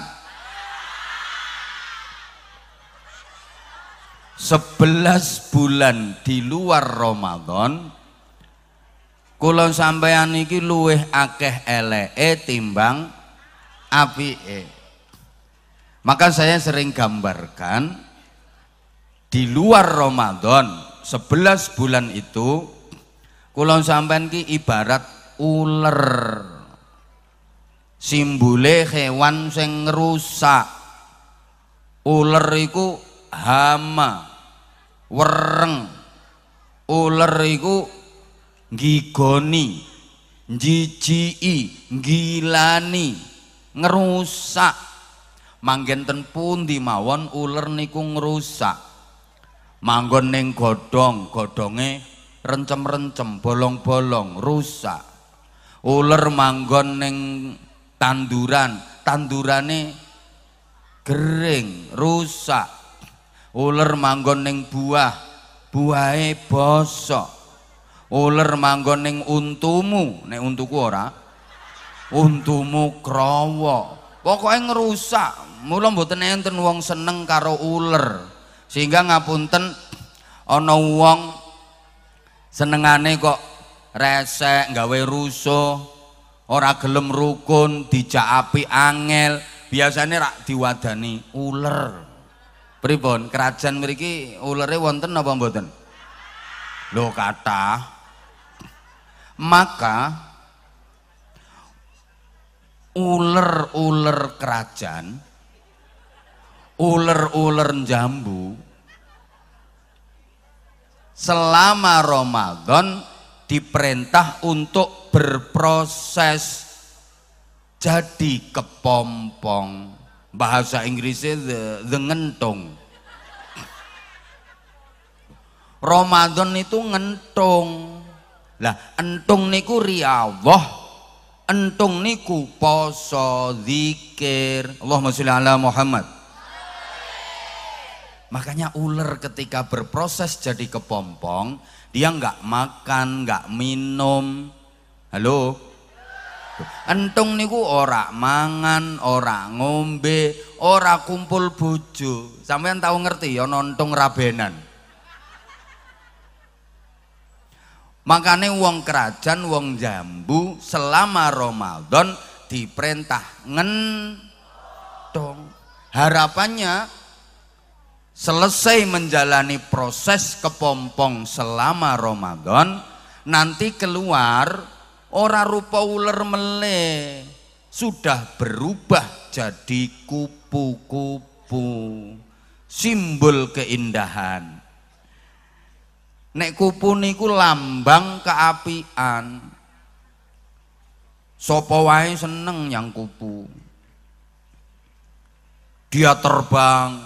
11 bulan di luar Ramadan kula sampeyan iki luweh akeh eleke timbang apike. Maka saya sering gambarkan di luar Ramadan 11 bulan itu kula sampean ki ibarat uler, simbole hewan sing ngrusak. Uler iku hama, wereng. Uler iku nggigoni, njijiki, ngilani, ngerusak. Manggen ten pundi mawon uler niku ngrusak. Manggon ning godhong, godhonge rencem-rencem, bolong-bolong, rusak. Uler manggon ning tanduran, tandurane gering, rusak. Uler manggon ning buah, buahe bosok. Uler manggon ning untumu, nek untuku ora. Untumu krowo. Pokoke ngerusak. Mula mboten enten wong seneng karo uler. Sehingga ngapunten ana wong senengane kok resek, gawe rusuh, ora gelem rukun, dijak api angel, biasane rak diwadani uler. Pripun? Kerajaan mriki ulere wonten apa mboten? Lho kathah. Maka uler-uler kerajaan, uler-uler jambu selama Ramadan diperintah untuk berproses jadi kepompong. Bahasa Inggrisnya the ngentung. Ramadan itu ngentung. Lah entung niku riyadhah, entung niku poso, zikir. Allahumma sholli ala Muhammad. Makanya ular ketika berproses jadi kepompong, dia nggak makan, nggak minum. Halo? Entung niku ora mangan, ora ngombe, ora kumpul bojo. Sampeyan tahu ngerti ya nontung rabenan. Makanya wong kerajaan, wong jambu selama Ramadan diperintah ngentung. Harapannya selesai menjalani proses kepompong selama Ramadan, nanti keluar ora rupa ular meleh, sudah berubah jadi kupu-kupu, simbol keindahan. Nek kupu niku lambang keapian. Sapa wae seneng yang kupu. Dia terbang,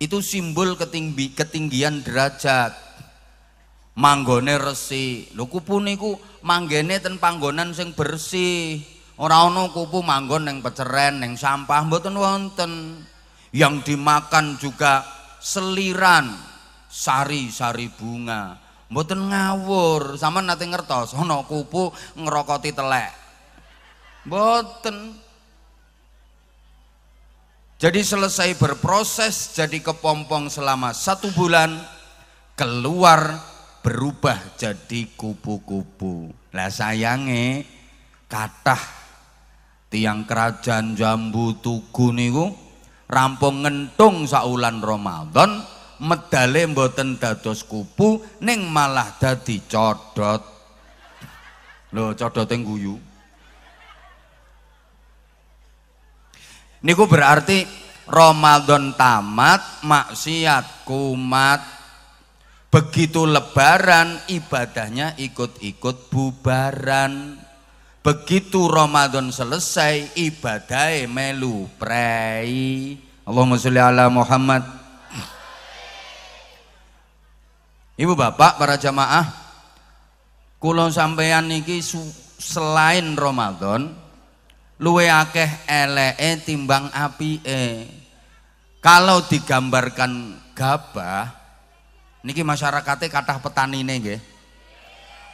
itu simbol ketinggian derajat. Manggone resi. Lho kupu niku manggene ten panggonan sing bersih. Ora ana kupu manggon ning peceren, ning sampah, mboten wonten. Yang dimakan juga seliran, sari-sari bunga. Mboten ngawur. Sampeyan nate ngertos ana kupu ngrokoti telek. Mboten. Jadi selesai berproses jadi kepompong selama 1 bulan, keluar berubah jadi kupu-kupu. Lah sayange kathah tiang kerajaan jambu tugu niku rampung ngentung saulan Ramadan, medale mboten dados kupu ning malah dadi codot. Lho codote guyu. Niku berarti Ramadan tamat, maksiat kumat. Begitu lebaran ibadahnya ikut-ikut bubaran. Begitu Ramadan selesai ibadahnya melu prei. Allahumma sholli ala Muhammad. Ibu bapak para jamaah, kula sampeyan niki selain Ramadan luwe akeh eleke timbang apike. Kalau digambarkan gabah niki masyarakatnya kathah petanine nggih.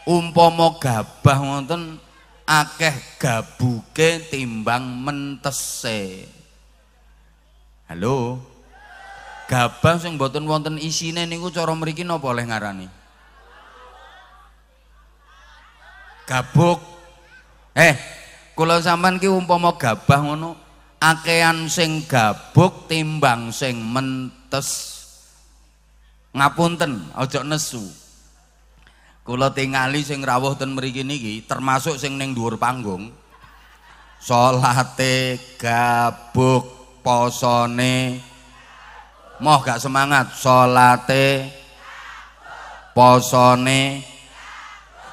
Umpama gabah wonten akeh gabuke timbang mentese. Halo. Gabah sing mboten wonten isine niku cara mriki napa oleh ngarani? Gabuk. Kula sampean ki umpama gabah ngono, akehan sing gabuk timbang sing mentes. Ngapunten, ojo nesu. Kula tingali sing rawuh ten mriki niki termasuk sing ning dhuwur panggung. Salate gabuk, posone moh gak semangat. Salate, posone,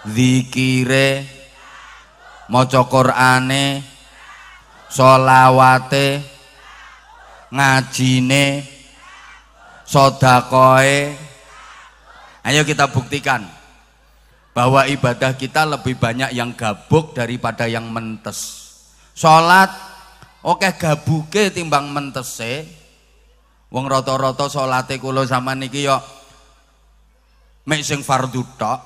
zikire, maca Qur'ane, sholawate, ngajine, sodakoe. Ayo kita buktikan bahwa ibadah kita lebih banyak yang gabuk daripada yang mentes. Sholat Oke gabuke timbang mentese. Wong rata-rata salate kula sampean niki ya mek sing fardhu tok.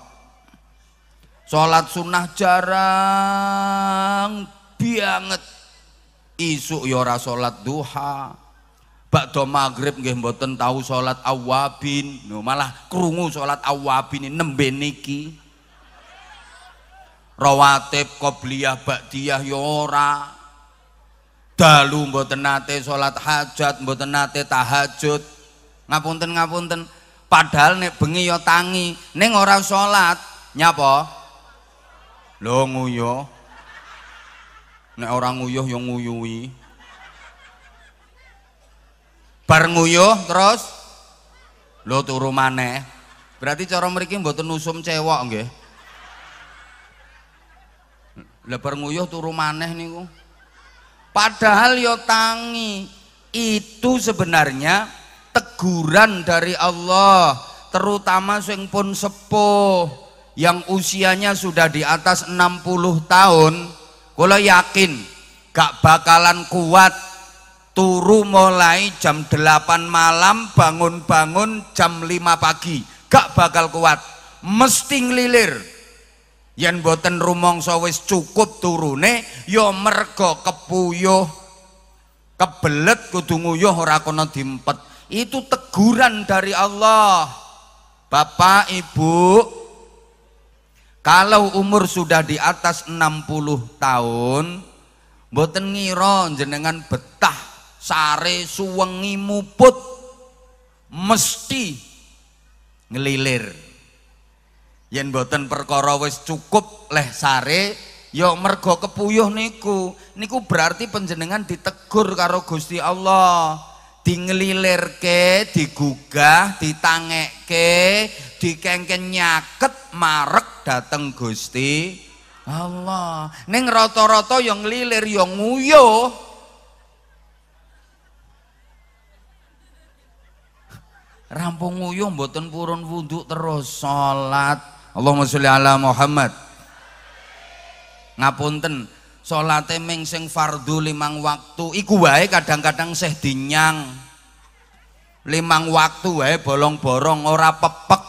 Salat sunah jarang banget. Isuk ya ora salat duha. Bakda maghrib nggih mboten tahu salat awabin. No, malah krungu salat awabin nembe niki. Rawatib qobliyah ba'diyah ya ora. Dalu mboten nate salat hajat, mboten nate tahajud. Ngapunten. Padahal nek bengi ya tangi, ning ora salat. Nyapa? Lho nguyuh. Nek ora nguyuh ya nguyuhi. Bar nguyuh terus lho turu maneh. Berarti cara mriki mboten usum cewek nggih. Lah bar nguyuh turu maneh niku. Padahal yo tangi. Itu sebenarnya teguran dari Allah, terutama sing pun sepuh yang usianya sudah di atas 60 tahun. Kula yakin gak bakalan kuat turu mulai jam 8 malam bangun-bangun jam 5 pagi. Gak bakal kuat, mesti ngelilir. Yen boten rumangsa wis cukup turune ya merga kepuyuh kebelet kudu nguyuh ora kena diempet. Itu teguran dari Allah. Bapak Ibu, kalau umur sudah di atas 60 tahun boten ngira jenengan betah sare suwengi muput, mesti ngelilir. Yen boten perkara wis cukup leh sare ya mergo kepuyuh niku berarti panjenengan ditegur karo Gusti Allah, dingelilirke, digugah, ditangekke, dikengken nyaket marek dateng Gusti Allah. Ning rata-rata ya nglilir ya nguyuh. Rampung nguyuh mboten purun wudu terus salat. Allahumma sholli ala Muhammad. Ngapunten, salate ming sing fardhu 5 waktu iku wae kadang-kadang seh dinyang. 5 waktu wae bolong-borong ora pepek.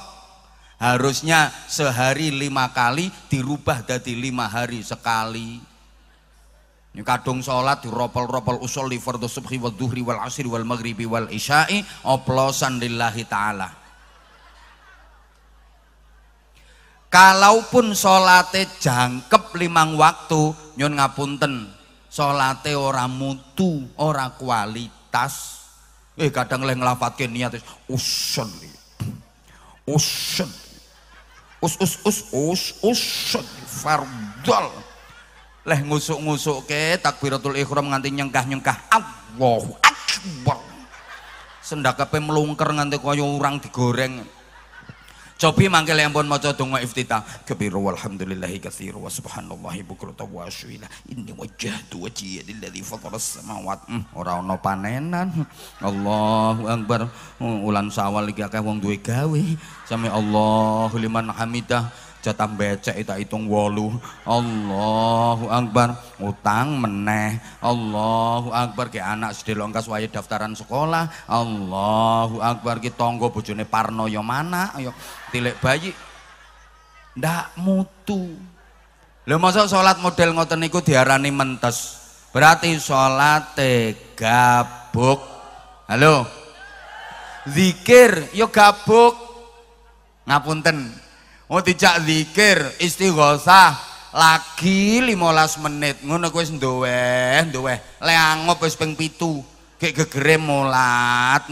Harusnya sehari 5 kali dirubah dadi 5 hari sekali. Ini kadung sholat diropol-ropol usul li fardhu subhi wal duhri wal asri wal maghribi wal isya'i oplosan lillahi ta'ala. Kalaupun sholate jangkep 5 waktu nyun ngapunten, sholate ora mutu, ora kualitas. Kadang leh nglafatke niat usun fardhol. Leh ngusuk-ngusukke takbiratul ihram nganti nyengkah-nyengkah Allahu Akbar. Sendakape melungker nganti kaya urang digoreng. Cobi mangkel yang pun maca donga iftitah kabiru walhamdulillahi katsiru wa subhanallahi bukratan wa asyila inni wajjahtu wajhiya lilladzi fataras samawati. Ora ana panenan. Allahu akbar. Ulan sawal iki akeh wong duwe gawe. Sami Allahu liman hamidah. Jatah becek tak hitung 8. Allahu akbar. Utang meneh. Allahu akbar. Ke anak sedelongkas wae daftaran sekolah. Allahu akbar. Ki tangga bojone parno ya mana ayo tilik bayi ndak mutu. Lha masa salat model ngoten niku diarani mentes. Berarti salate gabuk. Halo. Zikir yo gabuk. Ngapunten. Oh dijak zikir istighosah lagi 15 menit ngono kowe wis nduweh le angop wis ping 7 gek gegere mulat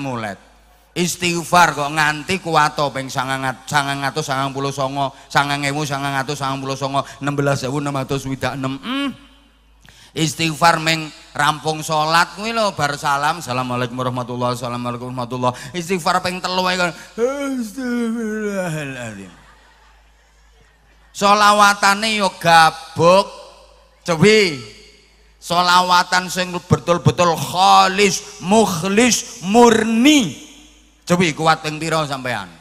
istighfar kok nganti kuwato ping 999 16.669 istighfar meng rampung salat kuwi lho bar salam assalamualaikum warahmatullahi wabarakatuh istighfar ping 3 ae kan astagfirullahaladzim. Solawatane yo gabuk. Cobi solawatan sing betul-betul khalis, mukhlis, murni. Cobi kuat ping pira sampean?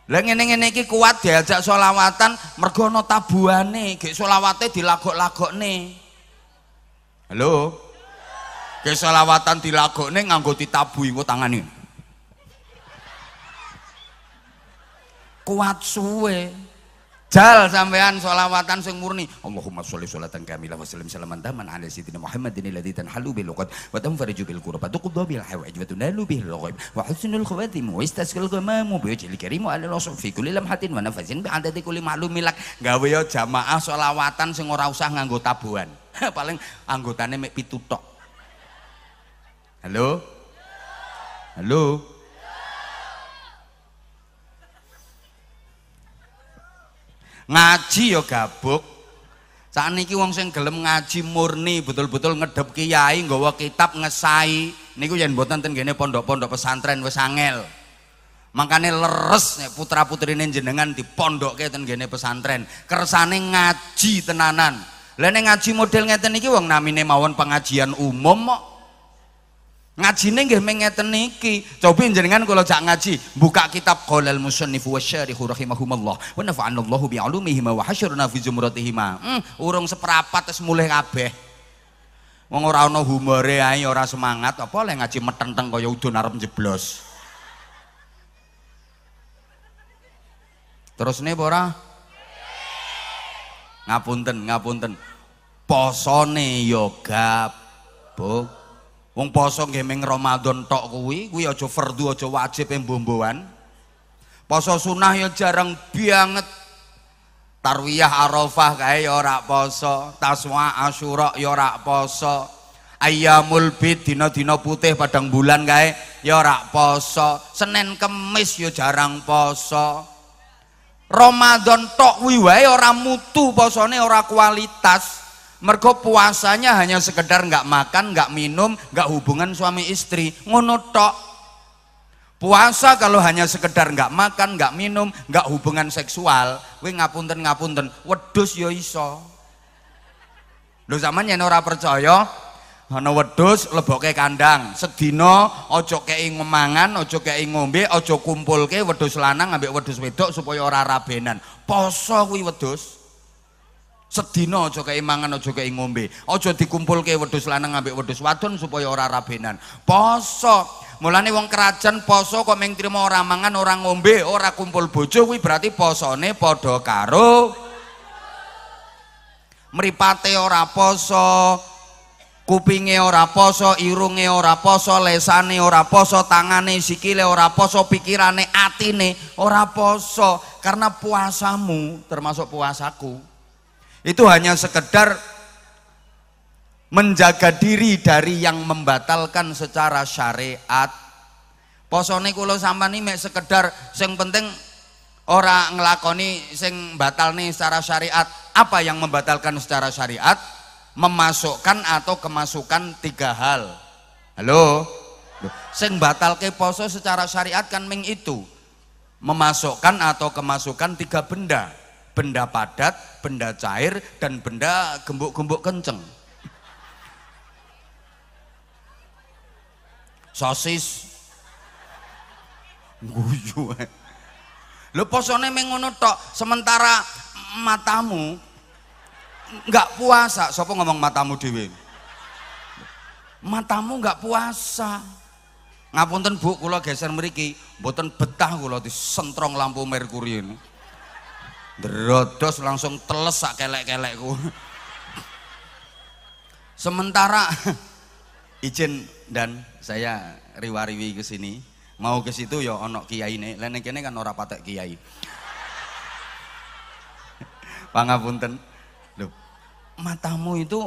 Lah ngene-ngene iki kuat diajak solawatan mergo ana tabuhane, gek solawate dilagok-lagokne. Halo. Ke selawatan dilagokne nganggo ditabuhi engko tangane. Kuat suwe. Jal sampean sholawatan sing murni. Allahumma sholli sholatan kamilah wa sallim salaman taman ala sayyidina Muhammadin alladzi tanhalu bil luqat wa tanfariju bil qurbat tuqda bil hawaij wa tunalu bil ghaib wa husnul khawatim wa istasqal ghamam bi wajhil karim ala rasul fi kulli lamhatin wa nafasin bi adati kulli ma'lumilak. Gawe yo jamaah sholawatan sing ora usah nganggo tabuhan. Paling anggotane mek 7 tok. Halo? Halo? Ngaji ya gabuk. Sakniki wong sing gelem ngaji murni betul-betul ngedep kiai nggawa kitab ngesai niku yen mboten ten kene pondok-pondok pesantren wis angel. Makane leres nek putra-putrine jenengan dipondokke ten kene pesantren, kersane ngaji tenanan. Lah nek ngaji model ngeten iki wong namine mawon pengajian umum kok. Ngajine nggih meng ngeten niki. Coba jenengan kula jak ngaji, buka kitab Qaulal Musannif wa Syarih rahimahumullah. Wa nafa'anallahu bi 'ulumihim wa hasyarna fi zumratihim. Urung seperapat wis mulih kabeh. Wong ora ana humore ae ora semangat, apa oleh ngaji metenteng kaya udun arep njeblos. Terusne apa ora? Ngapunten. Posone ya gabuk. Wong poso nggih ming Ramadan tok kuwi aja fardhu aja wajib mbomboan. Poso sunah ya jarang banget. Tarwiyah Arafah kae ya ora poso, Taswa Asyura ya ora poso. Ayyamul Bid dina-dina putih padang bulan kae ya ora poso. Senin Kemis ya jarang poso. Ramadan tok kuwi wae ora mutu posone ora kualitas. Mergo puasanya hanya sekedar nggak makan, nggak minum, nggak hubungan suami istri, ngono tok. Puasa kalau hanya sekedar nggak makan, nggak minum, nggak hubungan seksual, we ngapunten wedhus ya iso. Lho sampeyan yen ora percaya, ana wedhus lebokke kandang, sedina aja kei mangan, aja kei ngombe, aja kumpulke wedhus lanang ambek wedhus wedok supaya ora rabenan. Poso kuwi wedhus. Sedina aja kei mangan aja kei ngombe, aja dikumpulke wedhus lanang ambek wedhus wadon supaya ora rabenan. Poso. Mulane wong kerajaan poso kok mung trimo ora mangan, ora ngombe, ora kumpul bojo kuwi berarti posone padha karo mripate ora poso, kupinge ora poso, irunge ora poso, lesane ora poso, tangane sikile ora poso, pikirane atine ora poso. Karena puasamu termasuk puasaku itu hanya sekedar menjaga diri dari yang membatalkan secara syariat. Posone kula sampeyan mek sekedar sing penting ora nglakoni sing batalne secara syariat. Apa yang membatalkan secara syariat? Memasukkan atau kemasukan 3 hal. Halo? Sing batalke poso secara syariat kan ming itu. Memasukkan atau kemasukan 3 benda. Benda padat, benda cair, dan benda gembuk-gembuk kenceng. Sosis guyu. Lho posone meng ngono tok, sementara matamu enggak puasa. Sapa ngomong matamu dhewe? Matamu enggak puasa. Ngapunten Bu, kula geser mriki, mboten betah kula disentrong lampu merkuri ini. Drodos langsung teles sak kelek-kelekku. Sementara izin dan saya riwariwi ke sini, mau ke situ ya ono kiyaine. Lah nek kene kan ora patek kiai. Pangapunten. Loh, matamu itu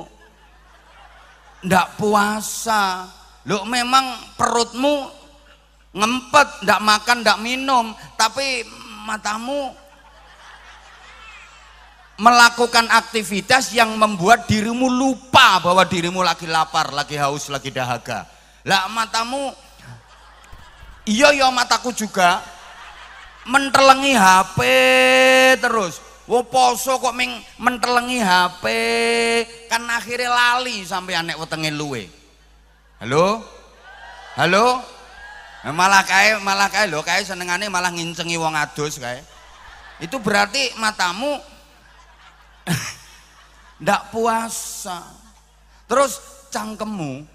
ndak puasa. Loh, memang perutmu ngempet, ndak makan, ndak minum, tapi matamu melakukan aktivitas yang membuat dirimu lupa bahwa dirimu lagi lapar, lagi haus, lagi dahaga. Lah matamu, iya ya mataku juga mentelengi HP terus. Wo poso kok mentelengi HP, kan akhirnya lali sampai anek wetenge luwe. Halo? Halo? Malah kae lho, kae senengane malah ngincengi wong adus kae. Itu berarti matamu ndak puasa. Terus cangkemmu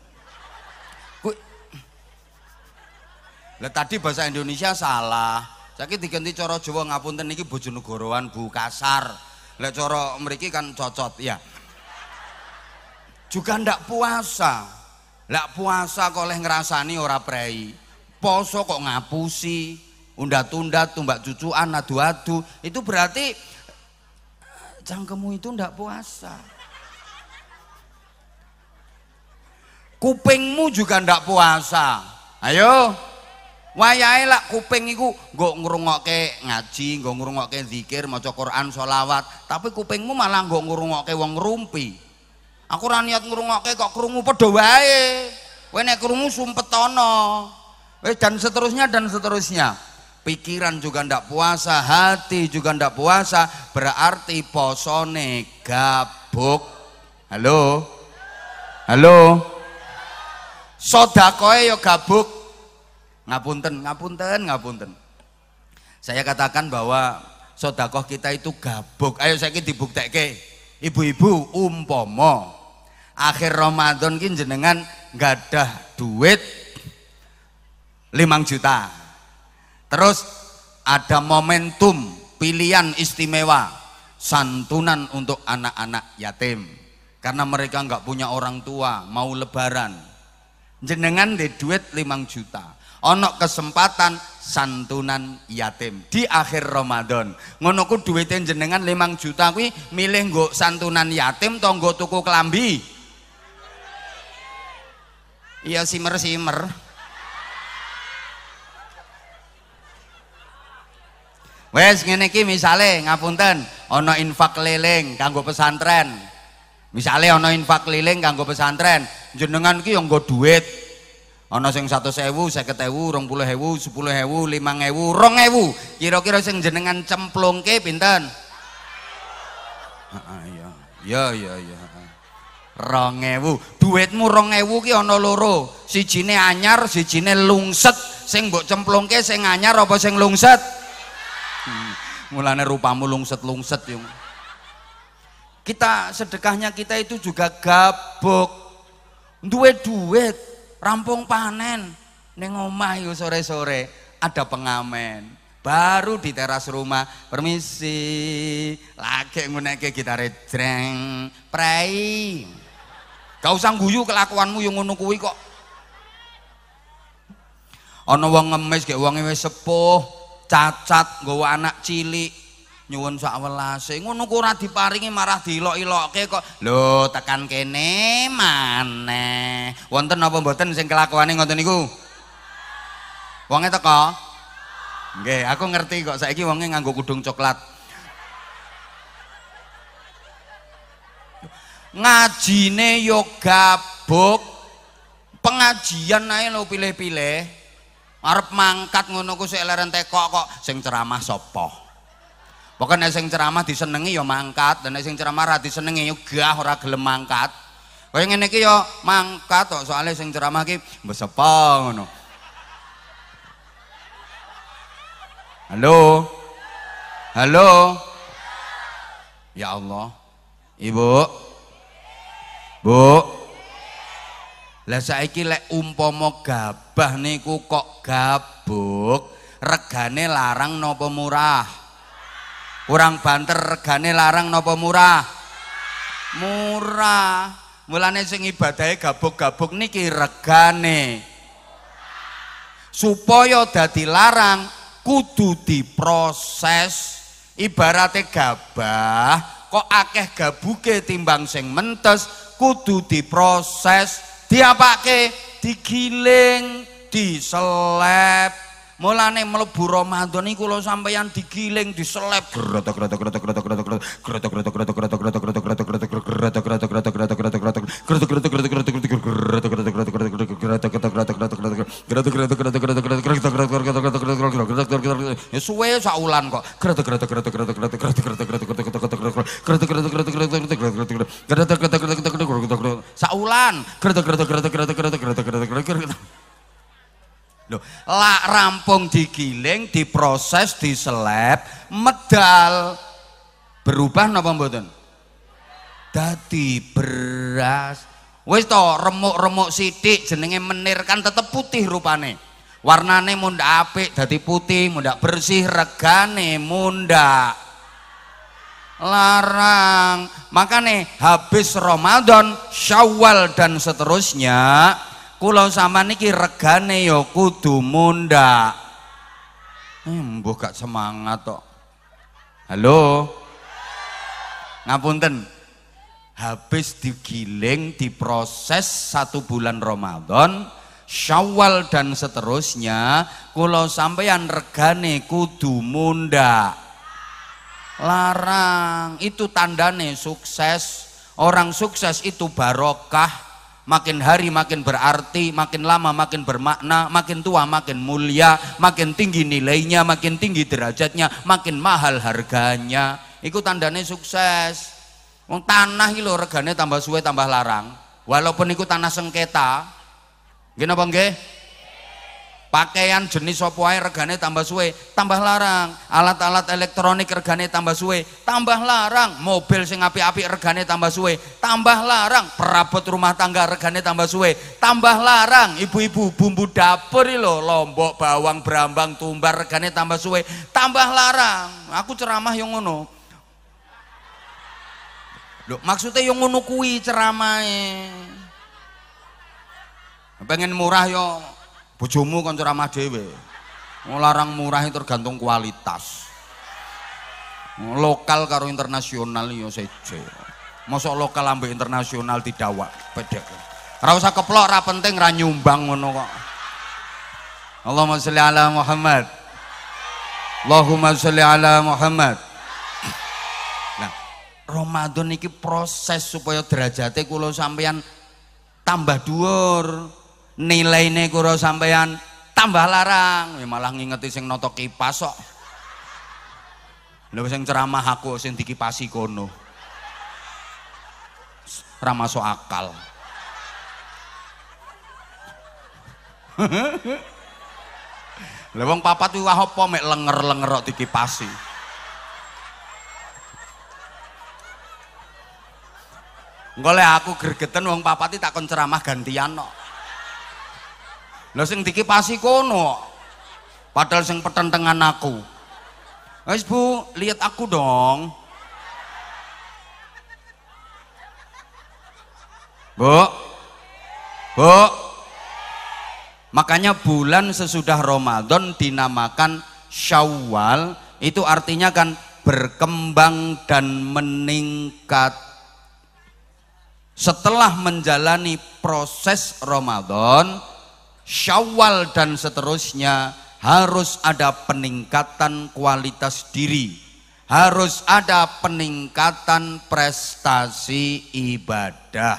Lah tadi bahasa Indonesia salah. Saiki diganti cara Jawa ngapunten niki bojonegoroan Bu kasar. Lah cara mriki kan cocot ya. Juga ndak puasa. Lah puasa kok oleh ngrasani ora prei. Poso kok ngapusi, undat-undat, tumbak cucuan, adu-adu. Itu berarti cangkemmu itu ndak puasa. Kupingmu juga ndak puasa. Ayo. Wayahe lak kuping iku nggo ngrungokke ngaji, nggo ngrungokke zikir, maca Quran, sholawat, tapi kupingmu malah nggo ngrungokke wong ngrumpi. Aku ora niat ngrungokke kok krungu padha wae. Kowe nek krungu sumpetono. Dan seterusnya dan seterusnya. Pikiran juga ndak puasa, hati juga ndak puasa, berarti posone gabuk. Halo? Halo? Sodakoe yo gabuk. Ngapunten. Saya katakan bahwa sodakoh kita itu gabuk. Ayo saiki dibuktekke. Ibu-ibu umpama akhir Ramadan ki jenengan gadah duit 5 juta. Terus ada momentum pilihan istimewa santunan untuk anak-anak yatim karena mereka nggak punya orang tua, mau lebaran. Jenengan di duit 5 juta. Ono kesempatan santunan yatim di akhir Ramadan. Ngono ku duwite jenengan 5 juta kuwi milih nggo santunan yatim to nggo tuku klambi? Iya simer-simer. Wes ngene iki misale ngapunten ana infak keliling kanggo pesantren. Misale ana infak keliling kanggo pesantren, jenengan ki yo nggo duit. Ana sing 100.000, 50.000, 20.000, 10.000, 5.000, 2.000. Kira-kira sing jenengan cemplungke pinten? Iya. 2.000. Duitmu 2.000 ki ana loro. Sijine anyar, sijine lungset. Sing mbok cemplungke sing anyar apa sing lungset? Mulane rupamu lungset-lungset yo. Kita sedekahnya kita itu juga gabuk. Duwe duit. Rampung panen ning omah yo sore-sore ada pengamen baru di teras rumah permisi lagi ngunekke gitare jreng prei gak usah guyu kelakuanmu yang ngono kuwi kok ana wong ngemis gek wonge wis sepuh cacat nggawa anak cilik nyuwun sak welase ngono ku ora diparingi marah diilok-ilokke kok lho tekan kene maneh wonten apa mboten sing kelakuane ngoten niku wonge teko nggih aku ngerti kok saiki wonge nganggo kudung coklat ngajine yo gabuk pengajian ae lho pilih-pilih arep mangkat ngono ku sik leren teko kok sing ceramah sapa. Pokoknya sing ceramah disenengi ya mangkat, dan sing ceramah ra disenengi ya gah ora gelem mangkat. Kaya ngene iki ya mangkat kok soalnya sing ceramah ki mbes apa ngono. Halo. Halo. Ya Allah. Ibu. Bu. Lah saiki lek umpama gabah niku kok gabuk, regane larang napa murah? Kurang banter regane larang napa murah? Murah. Mulane sing ibadahe gabuk-gabuk niki regane. Supaya dadi larang kudu diproses. Ibarate gabah kok akeh gabuke timbang sing mentes kudu diproses, diapake? Digiling, diseleb. Mulane mlebu Ramadan niku lho sampeyan digiling, diseleb. Ya suwe sak wulan kok. Sak wulan. Loh, lak rampung digiling, diproses, diseleb, medal berubah napa mboten? Dadi beras. Wis to remuk-remuk sithik jenenge menir kan tetep putih rupane. Warnane mundhak apik dadi putih, mundhak bersih, regane mundhak larang. Makane habis Ramadan, Syawal dan seterusnya, kula sampean niki regane ya kudu mundhak. Mbah gak semangat tok. Halo. Ngapunten. Habis digiling, diproses 1 bulan Ramadan, Syawal dan seterusnya, kula sampeyan regane kudu mundhak larang. Itu tandane sukses. Orang sukses itu barokah, makin hari makin berarti, makin lama makin bermakna, makin tua makin mulia, makin tinggi nilainya, makin tinggi derajatnya, makin mahal harganya. Iku tandane sukses. Wong tanah iki lho regane tambah suwe tambah larang, walaupun iku tanah sengketa. Nggih napa nggih? Pakaian jenis apa ae regane tambah suwe tambah larang, alat-alat elektronik regane tambah suwe tambah larang, mobil sing apik-apik regane tambah suwe tambah larang, perabot rumah tangga regane tambah suwe tambah larang, ibu-ibu bumbu dapur iki lho, lombok, bawang, brambang, tumbar regane tambah suwe tambah larang. Aku ceramah yang ngono. Lho, maksudnya yang ngono kuwi ceramahe. Pengen murah yo bojomu kon ceramah dhewe. Larang murah itu tergantung kualitas. Lokal karo internasional yo seje. Mosok lokal ambek internasional didawak pedhek. Ora usah keplok, ra penting, ra nyumbang ngono kok. Allahumma sholli ala Muhammad. Allahumma sholli ala Muhammad. Ramadan iki proses supaya derajate kula sampeyan tambah dhuwur, nilaine kula sampeyan tambah larang. Ya malah ngingeti sing nata kipas kok. Lha sing ceramah aku sing dikipasi kono. Ora masuk akal. Lha wong papat kuwi wah apa mek lenger-lenger kok dikipasi. Engko lek aku gregeten wong papat iki takon ceramah gantian kok. Lha sing dikipasi kono. Padahal sing petentengan aku. Wis Bu, lihat aku dong. Bu. Bu. Makanya bulan sesudah Ramadan dinamakan Syawal, itu artinya kan berkembang dan meningkat. Setelah menjalani proses Ramadan, Syawal dan seterusnya, harus ada peningkatan kualitas diri, harus ada peningkatan prestasi ibadah.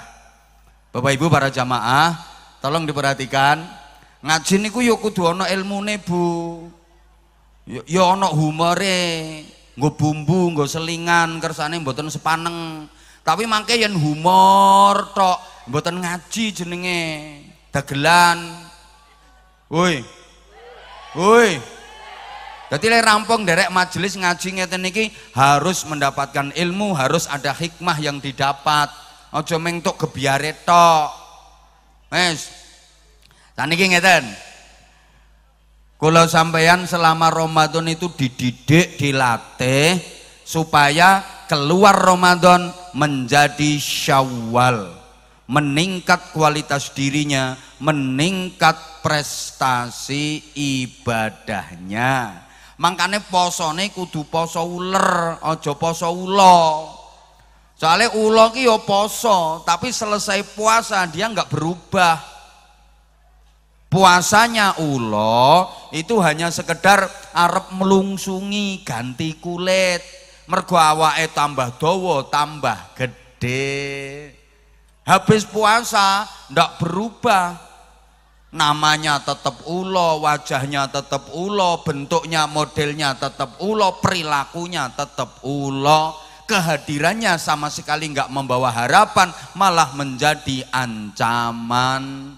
Bapak Ibu para jamaah, tolong diperhatikan, ngaji niku yo kudu ana ilmune Bu, yo ana humore, nggo bumbu, nggo selingan, kersane mboten sepaneng. Tapi mangke yen humor tok, mboten ngaji jenenge, dagelan. Woi. Woi. Dadi lek rampung derek majelis ngaji ngeten niki harus mendapatkan ilmu, harus ada hikmah yang didapat. Aja mentuk gebyare tok. Wes. Saniki ngeten. Kula sampeyan selama Ramadan itu dididik, dilatih supaya keluar Ramadan menjadi Syawal, meningkat kualitas dirinya, meningkat prestasi ibadahnya. Makanya posone kudu poso uler, aja poso ulo. Soalnya ulo ki yo poso, tapi selesai puasa dia nggak berubah. Puasanya ulo itu hanya sekedar arep melungsungi, ganti kulit. Mergo awake tambah dawa, tambah gede. Habis puasa ndak berubah. Namanya tetap ulo, wajahnya tetap ulo, bentuknya modelnya tetap ulo, perilakunya tetap ulo. Kehadirannya sama sekali nggak membawa harapan, malah menjadi ancaman.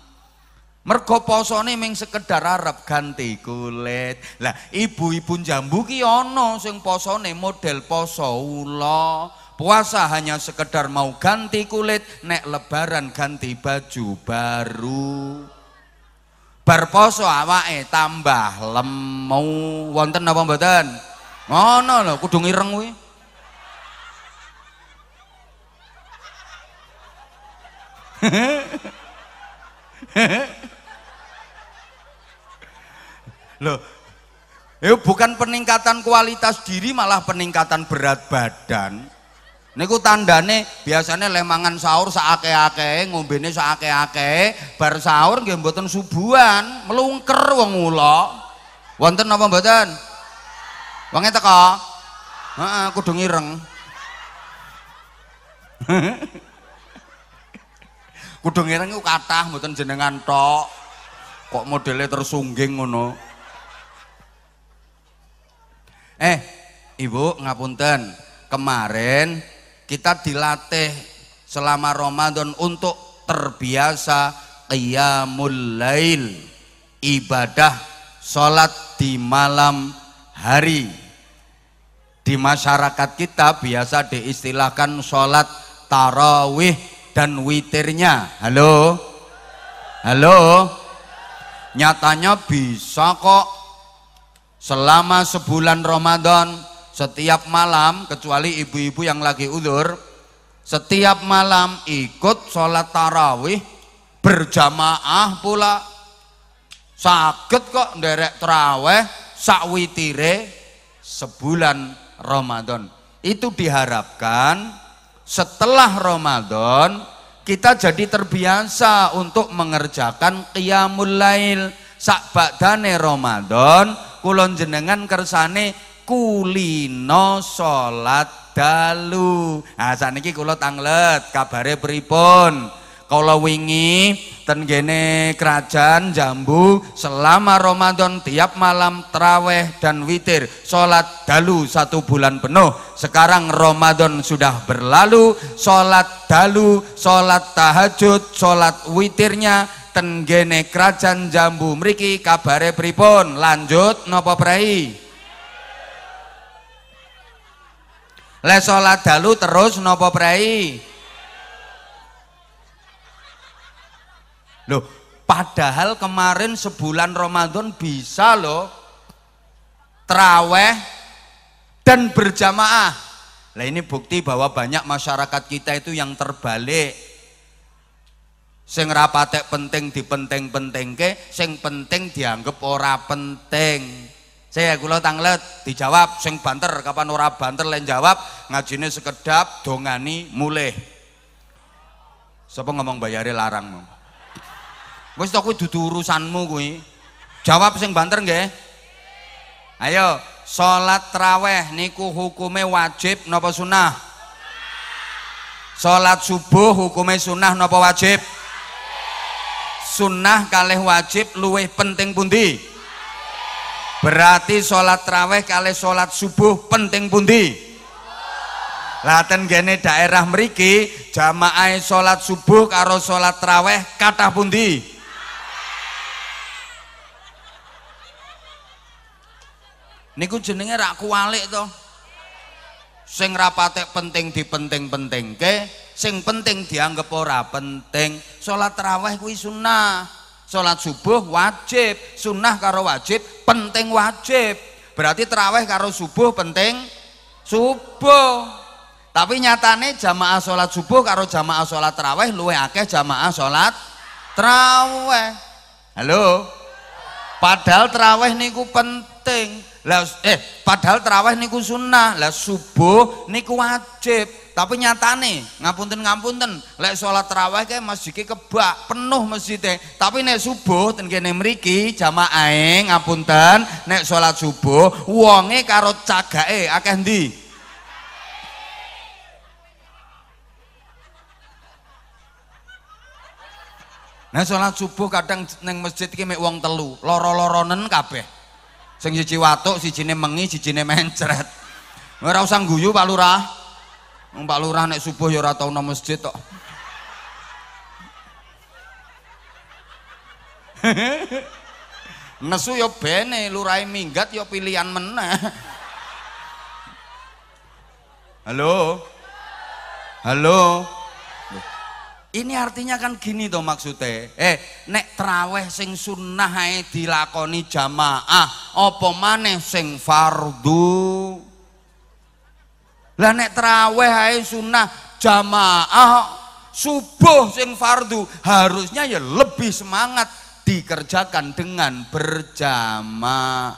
Mergo posone ming sekedar arep ganti kulit. Lah ibu-ibu jambu ki ana sing posone model poso ula. Puasa hanya sekedar mau ganti kulit, nek lebaran ganti baju baru. bar poso awake tambah lemu wonten apa mboten ngono lho kudu ngireng kuwi loh itu bukan peningkatan kualitas diri malah peningkatan berat badan. Niku tandane biasanya lemangan sahur saake-ake, ngombene saake-ake, bar sahur nggih mboten subuhan, melungker wong ula. Wonten apa mboten? Wonge teko? Heeh, kudu ngireng. Kudu ngireng iku kathah mboten jenengan tok. Kok modele tersungging ngono. Ibu ngapunten, kemarin kita dilatih selama Ramadan untuk terbiasa qiyamul lail, ibadah sholat di malam hari. Di masyarakat kita biasa diistilahkan sholat tarawih dan witirnya. Halo? Halo? Nyatanya bisa kok selama sebulan Ramadan setiap malam, kecuali ibu-ibu yang lagi udzur, setiap malam ikut sholat tarawih berjamaah pula. Saged kok nderek tarawih sakwitire sebulan Ramadan. Itu diharapkan setelah Ramadan kita jadi terbiasa untuk mengerjakan qiyamul lail. Sak badane Ramadan kulon jenengan kersane kulino salat dalu. Nah saniki kula tanglet kabare pripun? Kala wingi ten gene Kerajaan Jambu selama Ramadan tiap malam tarawih dan witir salat dalu 1 bulan penuh. Sekarang Ramadan sudah berlalu, salat dalu, salat tahajud, salat witirnya ten gene Kerajaan Jambu mriki kabare pripun? Lanjut napa prai? Le salat dalu terus napa prai? Loh, padahal kemarin sebulan Ramadan bisa loh traweh dan berjamaah. Nah ini bukti bahwa banyak masyarakat kita itu yang terbalik. Sing rapatek penting dipenting-pentingke, sing penting dianggap ora penting. Saya kula tanglet dijawab, sing banter kapan ora banter len jawab, ngajine sekedap dongani mulih. Sapa ngomong bayare larang. Wis tok kuwi dudu urusanmu kuwi. Jawab sing banter nggih. Ayo, salat tarawih niku hukume wajib napa sunah? Salat subuh hukume sunah napa wajib? Sunnah kalih wajib luwih penting pundi? Berarti sholat tarawih kalih sholat subuh penting pundi? Laten gene daerah mriki jamaah sholat subuh karo sholat tarawih kathah pundi? Niku jenenge rak kuwalik to. Sing rapatek penting dipenting-pentingke, sing penting dianggap ora penting. Salat tarawih kuwi sunah, salat subuh wajib. Sunah karo wajib penting wajib. Berarti tarawih karo subuh penting subuh. Tapi nyatane jamaah salat subuh karo jamaah salat tarawih luwih akeh jamaah salat tarawih. Halo. Padahal tarawih niku penting. Lah padahal tarawih niku sunnah, lah subuh niku wajib. Tapi nyatane ngapunten lek salat tarawih kae masjid kebak penuh masjide. Tapi nek subuh ten kene mriki jamaahe ngapunten nek salat subuh wonge karo cagake akeh ndi? Nah salat subuh kadang neng masjid iki mek wong telu, loro-loronen kabeh. Sing siji watuk, sijine mengi, sijine mencret. Ora usah guyu Pak Lurah. Wong Pak Lurah nek subuh ya ora tau nang masjid tok. Nesu ya bene, lurahe minggat ya pilihan meneh. Halo. Halo. Ini artinya kan gini toh maksudnya. Nek traweh sing sunnah ae dilakoni jamaah, apa maneh sing fardu. Lah nek traweh ae sunnah jamaah, subuh sing fardu harusnya ya lebih semangat dikerjakan dengan berjamaah.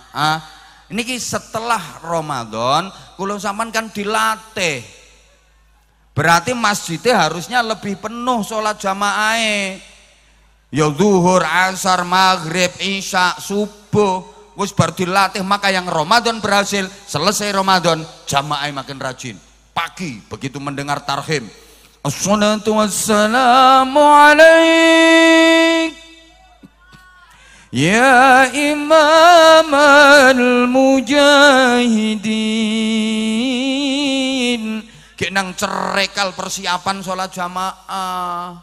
Niki setelah Ramadan kula sampean kan dilatih. Berarti masjidnya harusnya lebih penuh sholat jamaah. Ya zuhur, asar, maghrib, isya, subuh. Wis bar dilatih, maka yang Ramadan berhasil, selesai Ramadan jamaah makin rajin. Pagi begitu mendengar tarhim, assalatu wassalamu alaik ya imam al-mujahidin. Nang cerekal persiapan sholat jamaah.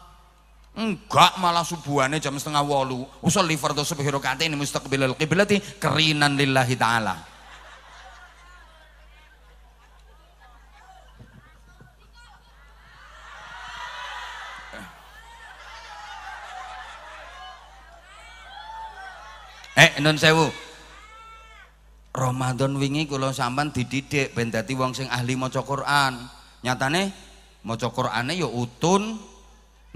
Enggak, malah subuhane jam 7:30. Usolli fardhu subhi rakaatain mustaqbilal qiblati karinan lillahi ta'ala. Nun sewu. Ramadan wingi kula sampean dididik ben dadi wong sing ahli maca Quran. Nyatane maca Qur'ane ya utun,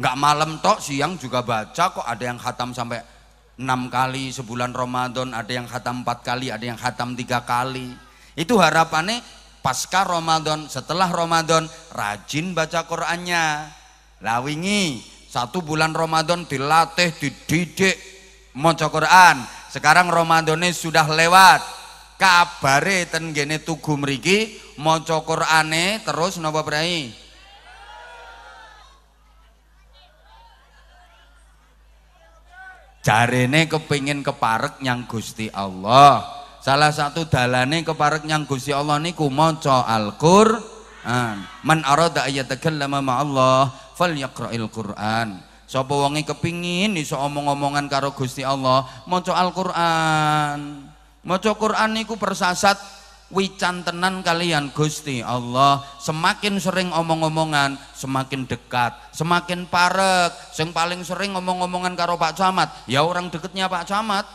nggak malam tok, siang juga baca kok. Ada yang khatam sampai 6 kali sebulan Ramadan, ada yang khatam 4 kali, ada yang khatam 3 kali. Itu harapannya pasca Ramadan, setelah Ramadan rajin baca Qur'annya. Lah wingi 1 bulan Ramadan dilatih, dididik maca Qur'an. Sekarang Ramadannya sudah lewat. Kabare ten gene tugu mriki maca Qur'ane terus napa Brai? Jarene kepingin keparek nyang Gusti Allah. Salah satu dalane keparek nyang Gusti Allah niku maca Al-Qur'an. Man arada ayatakallama ma'allah falyaqra'il Qur'an. Sapa wonge kepingin iso omong-omongan karo Gusti Allah, maca Al-Qur'an. Maca Quran niku persasat wicantenan kalian Gusti Allah. Semakin sering omong-omongan semakin dekat, semakin parek. Sing paling sering omong-omongan karo Pak Camat ya orang deketnya Pak Camat.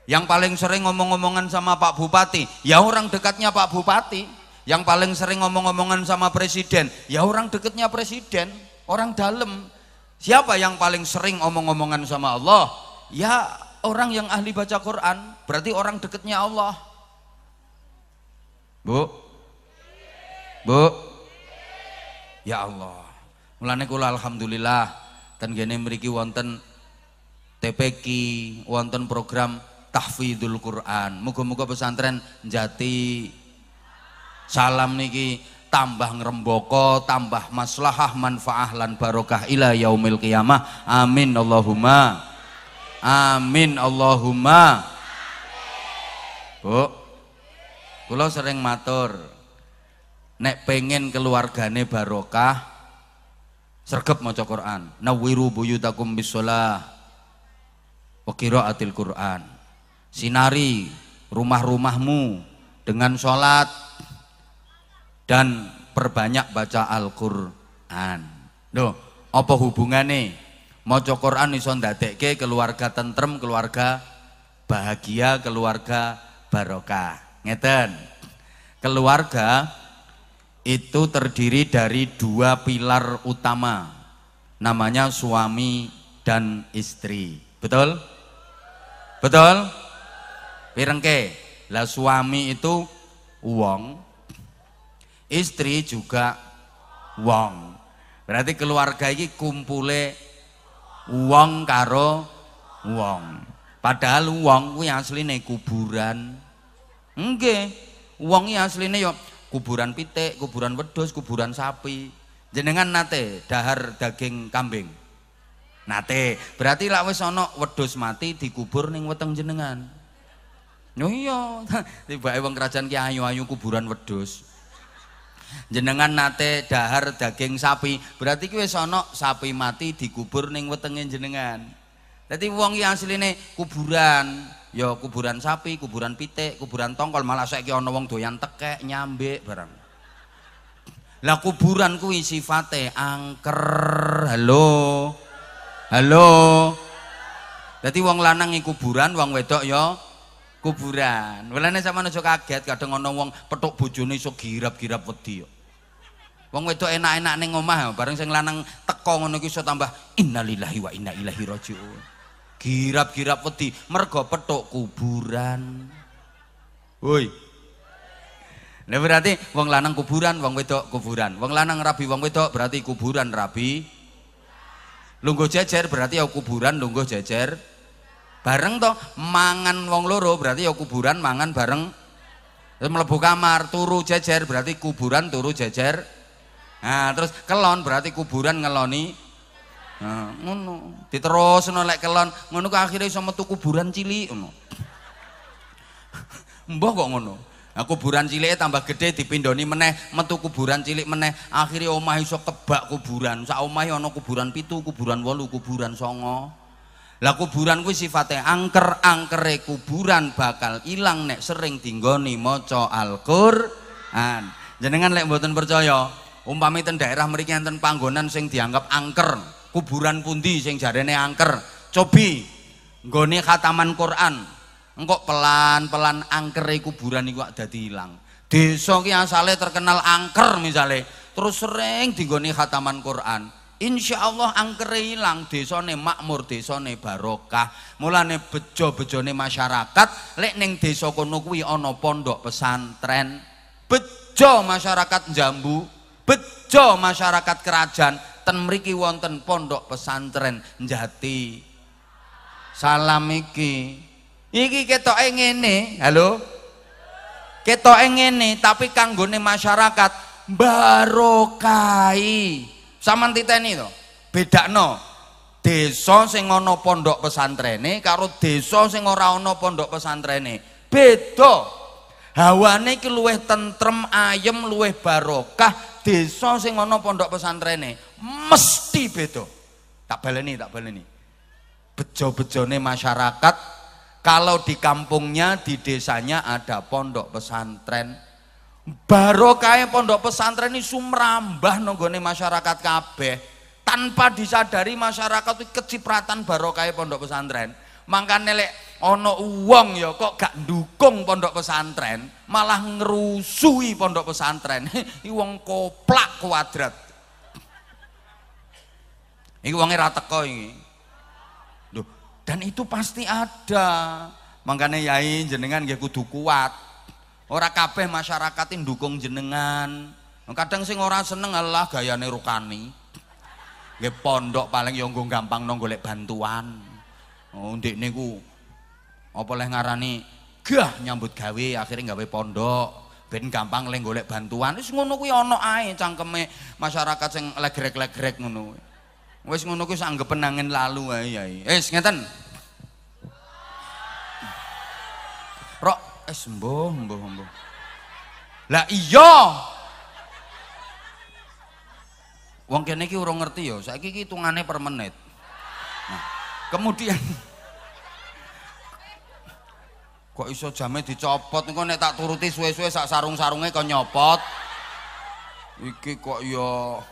Yang paling sering omong-omongan sama Pak Bupati ya orang dekatnya Pak Bupati. Yang paling sering omong-omongan sama Presiden ya orang deketnya Presiden, orang dalam. Siapa yang paling sering omong-omongan sama Allah? Ya orang yang ahli baca Quran, berarti orang dekatnya Allah. Bu, ya Allah. Mulane kula alhamdulillah ten gene mriki wonten TPQ, wonten program tahfidzul Quran. Muga-muga pesantren Jati Salam niki tambah ngrembaka, tambah maslahah, manfaah lan barokah ila yaumil qiyamah. Amin Allahumma. Amin Allahumma. Bu, kula sering matur, nek pengen keluargane barokah, sregep maca Quran. Nawwiru buyutakum bisolah wa qiraatil Quran. Sinari rumah-rumahmu dengan sholat dan perbanyak baca Al-Qur'an. Loh, apa hubungane? Maca Quran iso ndadekke keluarga tentrem, keluarga bahagia, keluarga barokah. Ngeten. Keluarga itu terdiri dari 2 pilar utama. Namanya suami dan istri. Betul? Betul? Pirengke. Lah suami itu wong, istri juga wong. Berarti keluarga iki kumpule wong karo wong. Padahal wong kuwi asline kuburan. Nggih, wong iki asline ya kuburan pitik, kuburan wedhus, kuburan sapi. Jenengan nate dahar daging kambing? Nate. Berarti lak wis ana wedhus mati dikubur ning weteng jenengan. Yo iya, tibake wong kerajaan ki ayu-ayu kuburan wedhus. Jenengan nate dahar daging sapi, berarti ki wis ana sapi mati dikubur ning wetenge jenengan. Dadi wong iki asline kuburan, ya kuburan sapi, kuburan pitik, kuburan tongkol, malah saiki ana wong doyan tekek, nyambik barang. Lah kuburan kuwi sifate angker. Halo. Halo. Dadi wong lanang ngi kuburan, wong wedok ya kuburan. Mulane sampeyan aja kaget kadang ana wong petuk bojone iso girap-girap wedi. Wong wedok enak-enak ning omah bareng sing lanang teko ngono iki iso tambah innalillahi wa inna ilaihi rajiun. Girap-girap wedi mergo petuk kuburan. Woi. Nah berarti wong lanang kuburan, wong wedok kuburan. Wong lanang rabi wong wedok berarti kuburan rabi. Lungguh jejer berarti ya kuburan lungguh jejer. Bareng toh mangan wong loro berarti ya kuburan mangan bareng. Terus mlebu kamar turu jejer berarti kuburan turu jejer. Nah terus kelon berarti kuburan ngeloni. Nah, ngono. Diterusno lek kelon ngono ku akhire iso metu kuburan cilik ngono. Mbah kok ngono. Nah, kuburan cilike tambah gede dipindoni meneh metu kuburan cilik meneh akhirnya omah iso kebak kuburan. Sak omahe ana kuburan 7, kuburan 8, kuburan 9. Lah kuburan kuwi sifate angker, angkere kuburan bakal ilang nek sering dinggoni maca Al-Qur'an. Jenengan lek mboten percaya, umpami ten daerah mriki enten panggonan sing dianggap angker, kuburan pundi sing jarene angker? Cobi nggone khataman Quran. Engkok pelan-pelan angkere kuburan iku dadi ilang. Desa ki asale terkenal angker misale, terus sering dinggoni khataman Quran. Insya Allah angkere ilang, desane makmur, desane barokah. Mulane bejo-bejone masyarakat lek ning desa kono kuwi ana pondok pesantren. Bejo masyarakat Jambu, bejo masyarakat Kerajaan ten mriki wonten pondok pesantren Jati. Salam iki. Iki ketoke ngene. Halo. Ketoke ngene tapi kanggone masyarakat barokai. Saman titeni to, bedakno desa sing ana pondok pesantrene karo desa sing ora ana pondok pesantrene. Beda. Hawane iki luwih tentrem, ayem, luwih barokah desa sing ana pondok pesantrene. Mesti beda. Tak baleni. Bejo-bejone masyarakat kalau di kampungnya, di desanya ada pondok pesantren. Barokah pondok pesantren ini sumrambah nonggone masyarakat kabeh tanpa disadari masyarakat itu kecipratan barokah pondok pesantren. Makanya lek ono uang ya kok gak ndukung pondok pesantren, malah ngerusui pondok pesantren. Iki wong koplak kuadrat. Iki wonge ra teko iki. Loh, dan itu pasti ada. Makanya yai jenengan nggih kudu kuat. Ora kabeh masyarakat ndukung jenengan. Kadang sing ora seneng Allah gayane rukani. Nggih pondok paling ya nggo gampang nang golek bantuan. Oh ndek niku apa leh ngarani gah nyambut gawe akhirnya gawe pondok ben gampang leh golek bantuan. Wis ngono kuwi ana ae cangkeme masyarakat sing legrek-legrek ngono. Wis ngono kuwi sanggepen angin lalu ae yai. Ngeten. Rok sembuh. Lah iya. Wong kene iki urung ngerti ya, saiki iki hitungane per menit. Nah, kemudian kok iso jame dicopot engko nek tak turuti suwe-suwe sak sarung-sarunge kok nyopot. Iki kok ya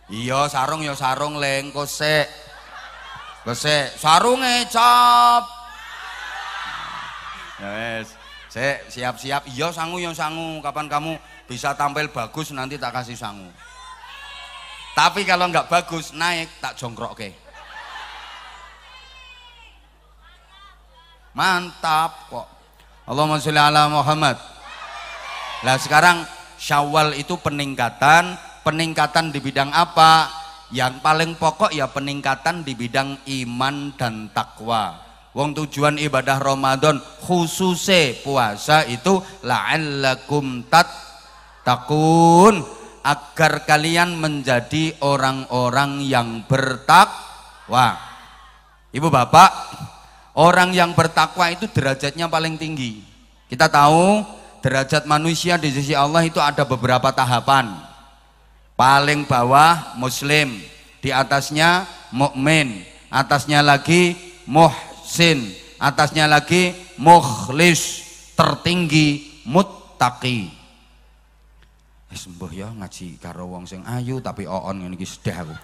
iya sarung ya sarung le engko sik. Wes sarunge cop. Ya wes, siap-siap. Iya sangu yang sangu. Kapan kamu bisa tampil bagus nanti tak kasih sangu. Tapi kalau nggak bagus naik tak jongkrok ke. Mantap kok. Allahumma sholli ala Muhammad. Nah sekarang Syawal itu peningkatan di bidang apa? Yang paling pokok ya peningkatan di bidang iman dan takwa. Wong tujuan ibadah Ramadan khususnya puasa itu la'allakum tattaqun, agar kalian menjadi orang-orang yang bertakwa. Ibu bapak, orang yang bertakwa itu derajatnya paling tinggi. Kita tahu derajat manusia di sisi Allah itu ada beberapa tahapan. Paling bawah muslim, di atasnya mukmin, atasnya lagi muhsin, atasnya lagi mukhlis, tertinggi muttaqi. Sembuh ya ngaji karo wong sing ayu tapi oon ngene iki sedih aku.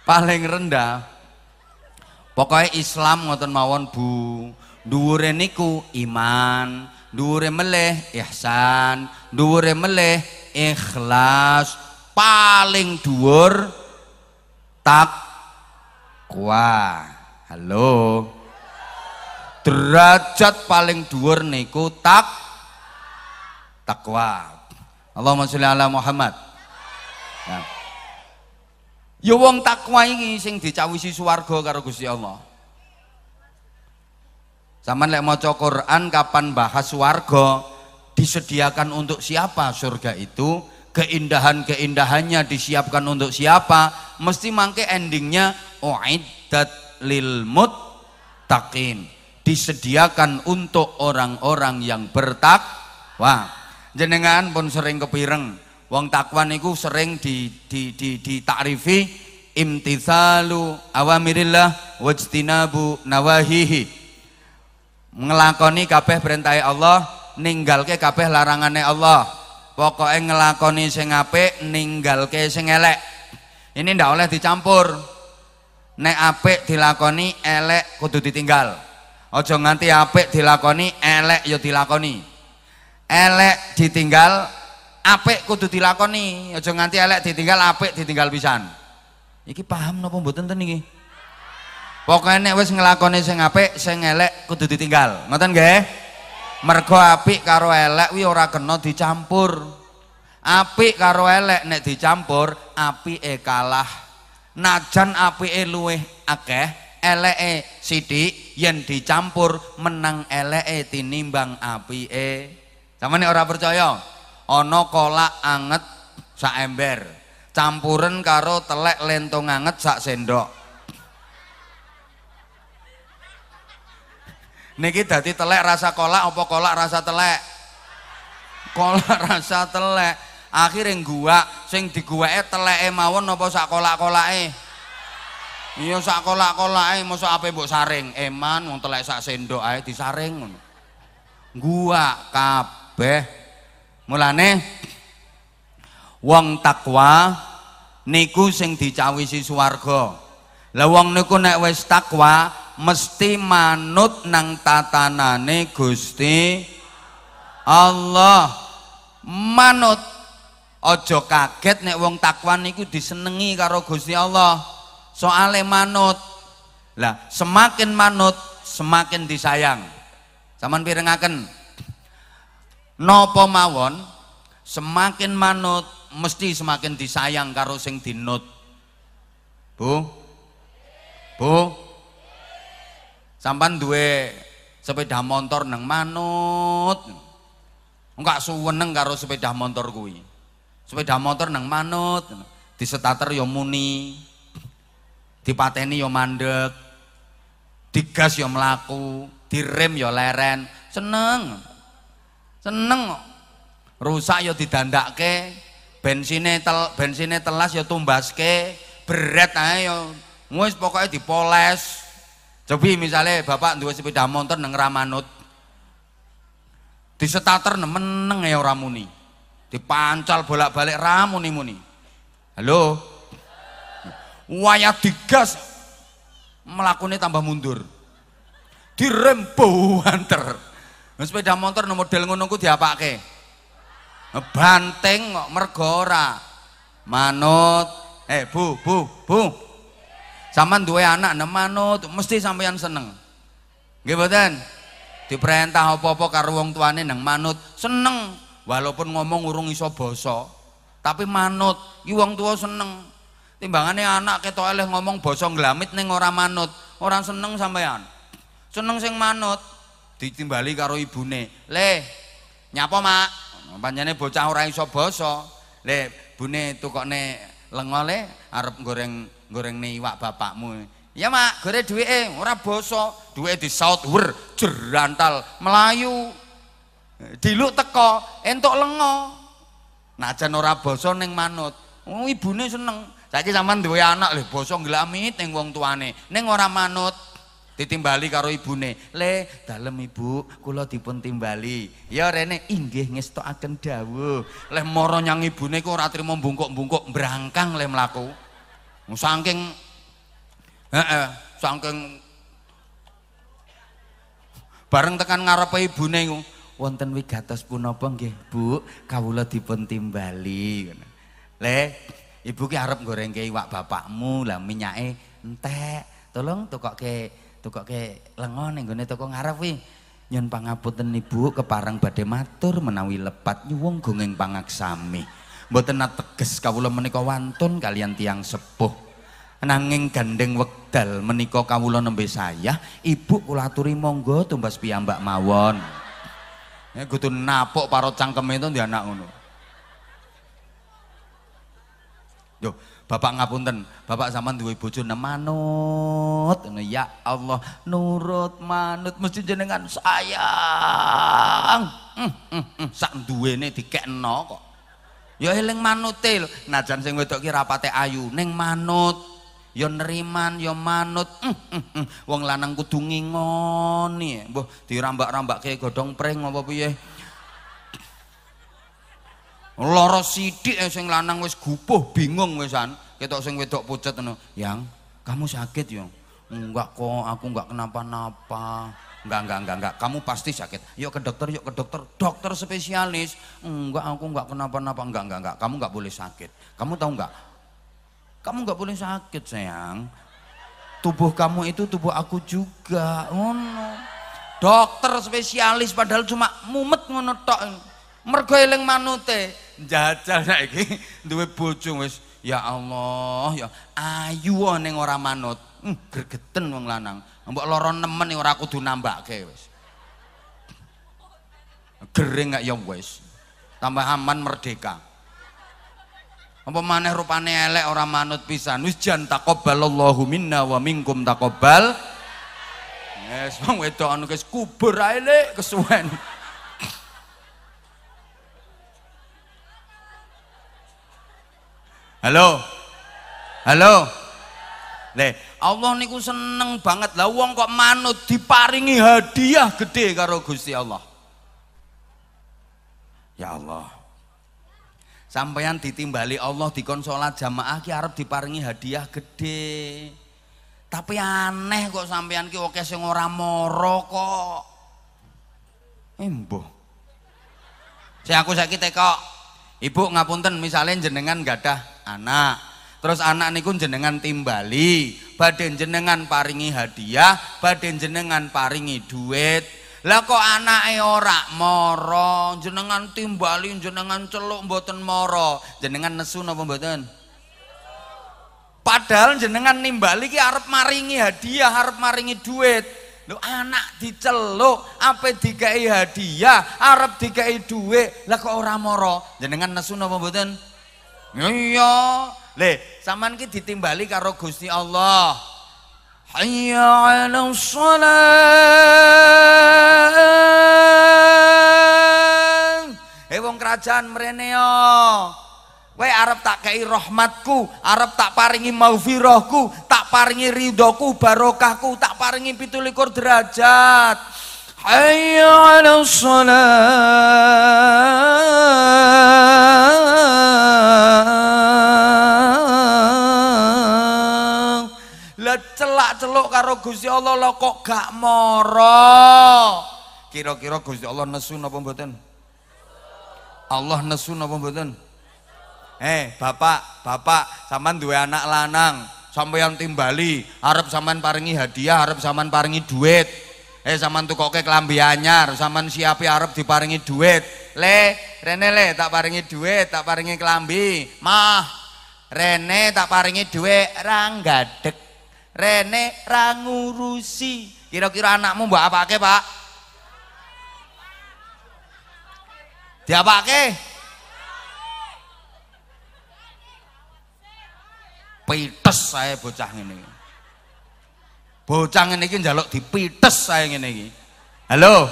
paling rendah pokoknya Islam ngoten mawon Bu, dhuwure niku iman, dhuwure meleh ihsan, dhuwure meleh ikhlas, paling dhuwur takwa. Halo, derajat paling dhuwur niku takwa. Allahumma sholli ala Muhammad. Ya. Ya wong takwa iki sing dicawisi swarga karo Gusti Allah. Sampeyan lek maca Quran kapan bahas swarga, disediakan untuk siapa surga itu, keindahan-keindahannya disiapkan untuk siapa, mesti mangke endingnya uiddat lil muttaqin, disediakan untuk orang-orang yang bertakwa. Jenengan pun sering kepireng wong takwa niku sering ditakrifi imtithalu awamirillah wajtinabu nawahihi, ngelakoni kabeh perintahe Allah, ninggalke kabeh larangane Allah, pokoknya ngelakoni sing apik, ninggalke sing elek. Ini ndak oleh dicampur, nek apik dilakoni, elek kudu ditinggal. Aja nganti apik dilakoni, elek ya dilakoni, elek ditinggal, apik kudu dilakoni, aja nganti elek ditinggal, apik ditinggal pisan. Iki paham napa mboten ten iki? Pokoke nek wis nglakoni sing apik, sing elek kudu ditinggal. Ngoten nggih? Mergo apik karo elek kuwi ora kena dicampur. Apik karo elek nek dicampur, apike kalah. Najan apike luwih akeh, eleke sithik, yen dicampur menang eleke tinimbang apike. Sampeyan nek ora percaya, ana kolak anget sak ember, campuren karo telek lentong anget sak sendok. Niki dadi telek rasa kolak apa kolak rasa telek? Kolak rasa telek. Akhire guwak, sing diguweke teleke mawon apa sak kolak-kolake? Iya sak kolak-kolake, mosok ape mbok saring? Eman wong telek sak sendok ae disaring ngono. Guwak kabeh. Mulane wong takwa niku sing dicawisi swarga. Lah wong niku nek wis takwa mesti manut nang tatanane Gusti Allah. Manut, aja kaget nek wong takwa niku disenengi karo Gusti Allah. Soale manut. Lah semakin manut semakin disayang. Sampeyan pirengaken, napa mawon semakin manut mesti semakin disayang karo sing dinut. Bu, sampean duwe sepeda motor nang manut, enggak suweneng karo sepeda motor kuwi. Sepeda motor nang manut, disetater ya muni, dipateni ya mandek, digas ya mlaku, direm ya leren, seneng rusak ya didandakke, bensine telas ya tumbaske, beret ae ya wis pokoke dipoles. Cobi misalnya bapak duwe sepeda motor nang Ramanut, disetater meneng ya ora muni, dipancal bolak-balik ra muni-muni. Halo, wayah digas mlakune tambah mundur, direm banter. Sepeda motor model ngono ku diapake? Banteng kok, mergo ora manut. Bu, sampean duwe anak nang manut mesti sampeyan seneng. Nggih mboten? Diperintah apa-apa karo wong tuane nang manut seneng, walaupun ngomong urung iso basa, tapi manut iki wong tua seneng. Timbangane anak ketok eleh ngomong basa nglamit ning ora manut, ora seneng sampeyan. Seneng sing manut. Ditimbali karo ibune, "Le, nyapa mak?" Pancene bocah ora iso basa. "Le, bune tukokne lenga le arep goreng iwak bapakmu." "Ya mak, gore duweke." "Ora basa." Duweke disaut wer jerantal melayu. Diluk teko entuk lenga. Najan ora basa ning manut. Ibune seneng. Saiki sampean duwe anak lho basa nglamit ning wong tuane, ning ora manut. ditimbali karo ibune. Le, dalem Ibu, kula dipun timbali. Ya rene inggih ngestokaken dawuh. Le mara nyang ibune ku ora trimo bungkuk-bungkuk brangkang le mlaku. Saking saking bareng tekan ngarepe ibune ku, wonten wigatos punapa nggih, Bu? Kawula dipun timbali. Le, Ibu ki arep gorengke iwak bapakmu, lah minyake entek. Tolong tukokke lenga ning gone toko ngarep kuwi. Nyun pangapunten Ibu, kepareng badhe matur menawi lepat nyuwung gongeng pangaksami. Mboten ateges kawula menika wantun kalian tiang sepuh. Nanging gandeng wekdal menika kawula nembe saya, Ibu kula aturi monggo tumbas piyambak mawon. Kudu napuk parot cangkeme itu ndi anak ngono. Yo, Bapak ngapunten, Bapak sampean duwe bojo manut. Ya Allah, nurut manut mesti jenengan sayang. Sak duwene dikekno kok. Ya eling manute lho. Najan sing wedok ki rapate ayu ning manut. Ya neriman, ya manut. Wong lanang kudu ngingoni. Mbah dirambak-rambakke godhong pring apa piye? Lara sithik sing lanang wis gupuh bingung wisan. Ketok sing wedok pucet ngono. Yang, kamu sakit ya? Enggak kok, aku enggak kenapa-napa. Enggak. Kamu pasti sakit. Yuk ke dokter, yuk ke dokter. Dokter spesialis. Enggak, aku enggak kenapa-napa. Enggak. Kamu enggak boleh sakit. Kamu tahu enggak? Kamu enggak boleh sakit, sayang. Tubuh kamu itu tubuh aku juga. Ngono. Dokter spesialis padahal cuma mumet ngono tok. Mergo eling manute. Jajal saiki duwe bojo wis ya Allah ya ayu ning ora manut. Gregeten wong lanang. Mbok lara nemen ora kudu nambake wis. Gering gak ya wis. Tambah aman merdeka. Apa maneh rupane elek ora manut pisan. Wis jan taqabbalallahu minna wa minkum taqabbal. Wes wong wedok anu wis kubur ae lek kesuwen. Halo. Le, Allah niku seneng banget. Lah wong kok manut diparingi hadiah gede karo Gusti Allah. Ya Allah. Sampeyan ditimbali Allah dikon salat jamaah ki arep diparingi hadiah gede. Tapi aneh kok sampeyan ki akeh sing ora mara kok. Mbuh. Aku saiki teko. Ibu ngapunten misalnya jenengan gadah anak, terus anak niku jenengan timbali, badhe jenengan paringi hadiah, badhe jenengan paringi duit. Lah kok anake ora mara, jenengan timbali, jenengan celuk mboten mara, jenengan nesu napa mboten? Padahal jenengan nimbali ki arep maringi hadiah, arep maringi duit. Lho anak diceluk, ape dikai hadiah, arep dikai duit, lah kok ora mara? Jenengan nesu napa mboten? Iya. Le, sampean ki ditimbali karo Gusti Allah. Hayya 'alas shalah. Wong kerajaan mrene yo. Kowe arep tak kei rahmatku, arep tak paringi maghfirahku, tak paringi ridhoku, barokahku, tak paringi 17 derajat. Hayya 'alas shalah. Lah celak-celuk karo Gusti Allah lho kok gak mara. Kira-kira Gusti Allah nesu napa mboten? Allah nesu napa mboten? Bapak, sampean duwe anak lanang, sampeyan timbali, arep sampean paringi hadiah, arep sampean paringi duit. Sampean tukoke klambi anyar, sampean siapi arep diparingi duit. Rene tak paringi duit, tak paringi klambi. Mah, Rene tak paringi duit, ra nggadeg. Rene ra ngurusi. Kira-kira anakmu mbok apake, Pak? Diapake? Pites saya bocah ngene iki. Bocah ngene iki njaluk dipites saya ngene iki. Halo.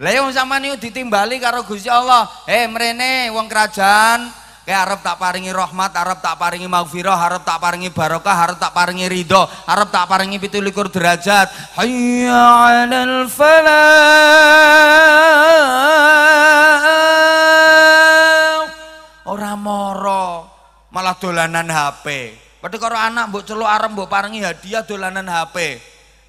Lah wong sampean niku ditimbali karo Gusti Allah. Mrene wong kerajaan, arep tak paringi rahmat, arep tak paringi maghfirah, arep tak paringi barokah, arep tak paringi ridho, arep tak paringi 17 derajat. Hayya 'alal falah. Ora moro, malah dolanan HP. Padha karo anak mbok celuk arep mbok paringi hadiah dolanan HP.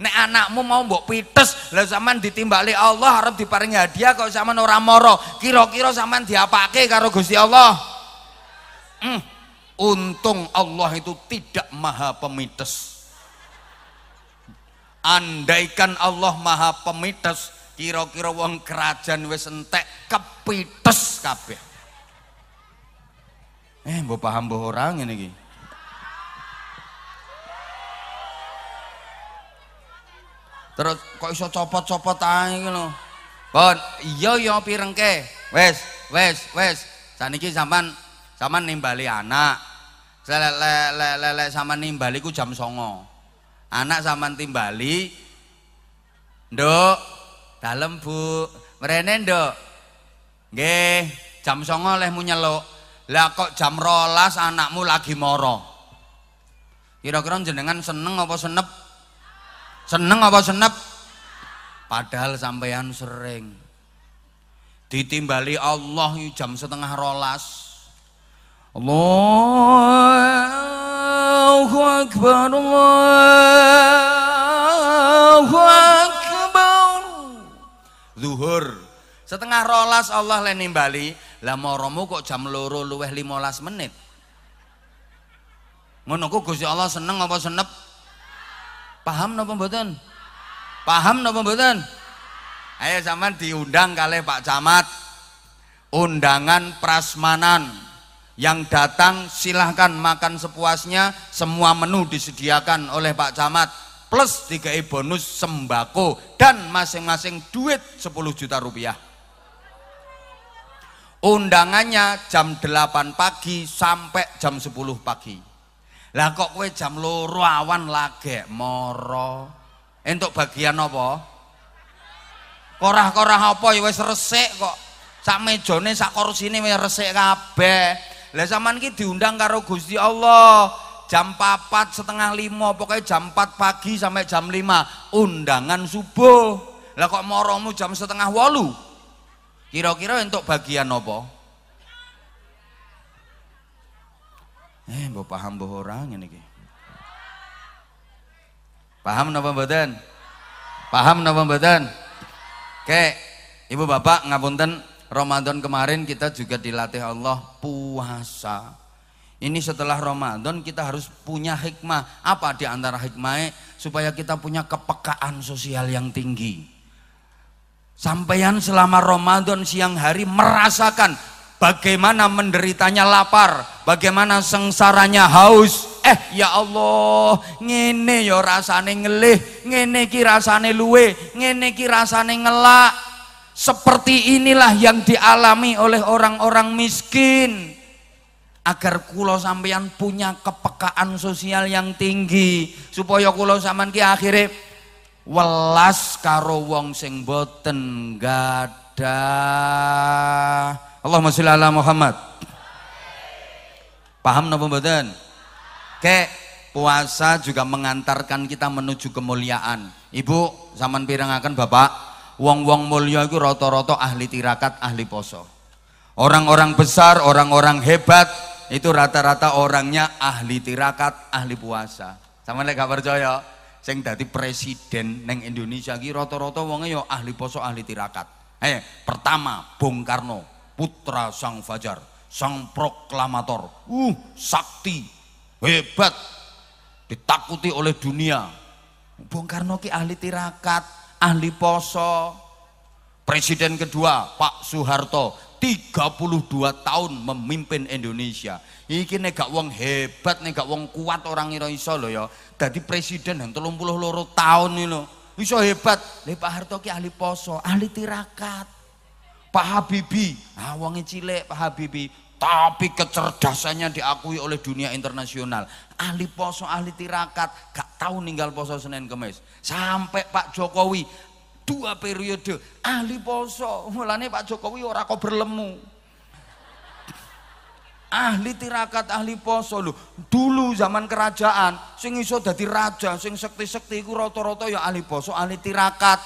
Nek anakmu mau mbok pites, lah sampean ditimbali Allah arep diparingi hadiah kok sampean ora moro. Kira-kira sampean diapake karo Gusti Allah? Untung Allah itu tidak maha pemites. Andaikan Allah maha pemites, kira-kira wong kerajaan wis entek kepites kabeh. Mbok paham mbok ora ngene iki? Terus kok iso copot-copot ae iki lho. Pon, iya pirengke. Wes. Saniki sampean nimbali anak. Lek sampean nimbali ku jam 09.00. Anak sampean timbali. Nduk, dalem Bu. Mrene, Nduk. Nggih, jam 09.00 lehmu nyeluk. Lah kok jam 12 anakmu lagi moro. Kira-kira jenengan seneng apa senep? Seneng apa senep? Padahal sampean sering ditimbali Allah jam 11:30. Allahu Akbar, Allahu Akbar. Zuhur 11:30 Allah le nimbali. Lah moromu kok jam 2 luweh 15 menit. Ngono ku Gusti Allah seneng apa senep? Paham napa mboten? Paham napa mboten? Ayo sampean diundang kalih Pak Camat. Undangan prasmanan. Yang datang silahkan makan sepuasnya, semua menu disediakan oleh Pak Camat. Plus dikai bonus sembako dan masing-masing duit 10 juta rupiah. Undangannya jam 8 pagi sampai jam 10 pagi. Lah kok kowe jam 2 awan lagi moro. Entuk bagian apa? Korah-korah apa ya wis resik kok. Sak mejane sak kursine wis resik kabeh. Lah sampean iki diundang karo Gusti Allah. Jam 4:30, pokoknya jam 4 pagi sampai jam 5 undangan subuh. Lah kok moromu jam 7:30? Kira-kira entuk bagian apa? Mbok paham mbok ora ngene iki. Paham napa mboten? Paham napa mboten? Oke, Ibu Bapak ngapunten, Ramadan kemarin kita juga dilatih Allah puasa. Ini setelah Ramadan kita harus punya hikmah. Apa di antara hikmahnya? Supaya kita punya kepekaan sosial yang tinggi. Sampaian selama Ramadan siang hari merasakan bagaimana menderitanya lapar, bagaimana sengsaranya haus. Ya Allah, ngene ya rasane ngelih, ngene ki rasane luwe, ngene ki rasane ngelak. Seperti inilah yang dialami oleh orang-orang miskin. Agar kula sampeyan punya kepekaan sosial yang tinggi, supaya kula sampeyan ki akhire welas karo wong sing boten gadah. Allahumma sholli ala Muhammad. Paham napa mboten? Oke, puasa juga mengantarkan kita menuju kemuliaan. Ibu sampean pirengaken Bapak, wong-wong mulya iku rata-rata ahli tirakat, ahli poso. Orang-orang besar, orang-orang hebat itu rata-rata orangnya ahli tirakat, ahli puasa. Sampeyan lek gak percaya, sing dadi presiden neng Indonesia iki rata-rata wonge ya ahli poso, ahli tirakat. Pertama Bung Karno, putra sang fajar, sang proklamator, sakti, hebat, ditakuti oleh dunia. Bung Karno ki ahli tirakat, ahli poso. Presiden kedua Pak Soeharto, 32 tahun memimpin Indonesia. Iki nek gak wong hebat, nek gak wong kuat orang ngira iso lho ya. Dadi presiden yang 32 tahun iki lho. Iso hebat. Lha Pak Harto ki ahli poso, ahli tirakat. Pak Habibie, wonge cilik Pak Habibie, tapi kecerdasannya diakui oleh dunia internasional. Ahli poso, ahli tirakat, gak tahu ninggal poso Senin Kemis. Sampai Pak Jokowi 2 periode ahli poso. Mulane Pak Jokowi ora kok berlemu. ahli tirakat, ahli poso lho. Dulu zaman kerajaan sing iso dadi raja, sing sekti-sekti iku rata-rata ya ahli poso, ahli tirakat.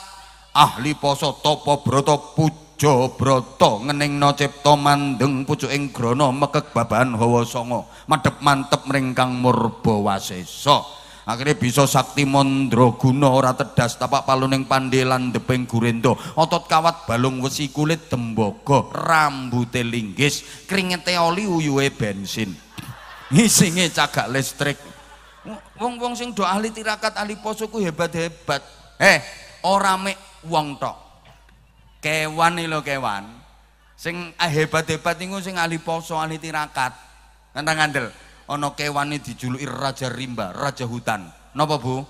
Ahli poso Tapa Brata Puja Brata ngeningna cipta mandeng pucuking grana mekek babahan hawa sanga madhep mantep mringkang murba wasesa. Akhirnya bisa sakti mandraguna ora tedas tapak paluning pandhe lan deping gurenda otot kawat balung wesi kulit tembaga rambute linggis kringete oli uyuhe bensin ngisinge cagak listrik. Wong-wong sing do ahli tirakat ahli poso ku hebat-hebat. Ora mek wong tok. Kewan iki lho kewan. Sing hebat-hebat niku sing ahli poso, ahli tirakat. Nang ngandel. Ana kewane dijuluki raja rimba, raja hutan. Napa, Bu?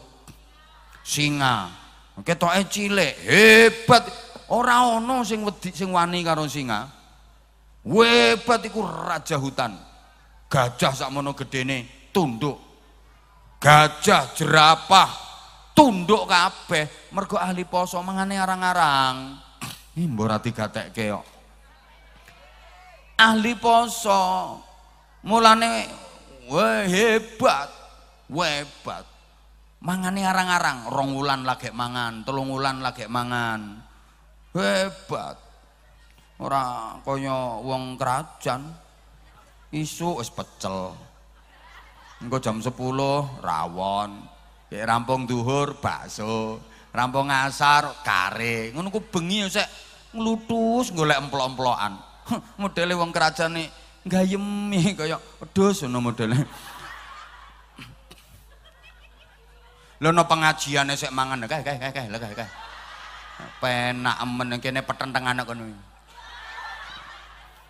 Singa. Ketoke cilik, hebat. Ora ana sing wedi sing wani karo singa. Hebat iku raja hutan. Gajah sakmono gedene tunduk. Gajah, jerapah tunduk kabeh mergo ahli poso mangane arang-arang. Ih mbok ora digatekke kok. Ahli poso mulane hebat. Mangane arang-arang, 2 wulan lagi mangan, 3 wulan lagi mangan. Hebat. Ora kaya wong kerajaan. Isuk wis pecel. Engko jam 10 rawon. Rampung duhur bakso, rampung asar kare. Ngono ku bengi sik nglutus golek emplok-emplokan. Modele wong kerajaan nih gayemi kaya wedhus ngono modele. Lho no pengajiane sik mangan kae. Penak men kene petentengane kono.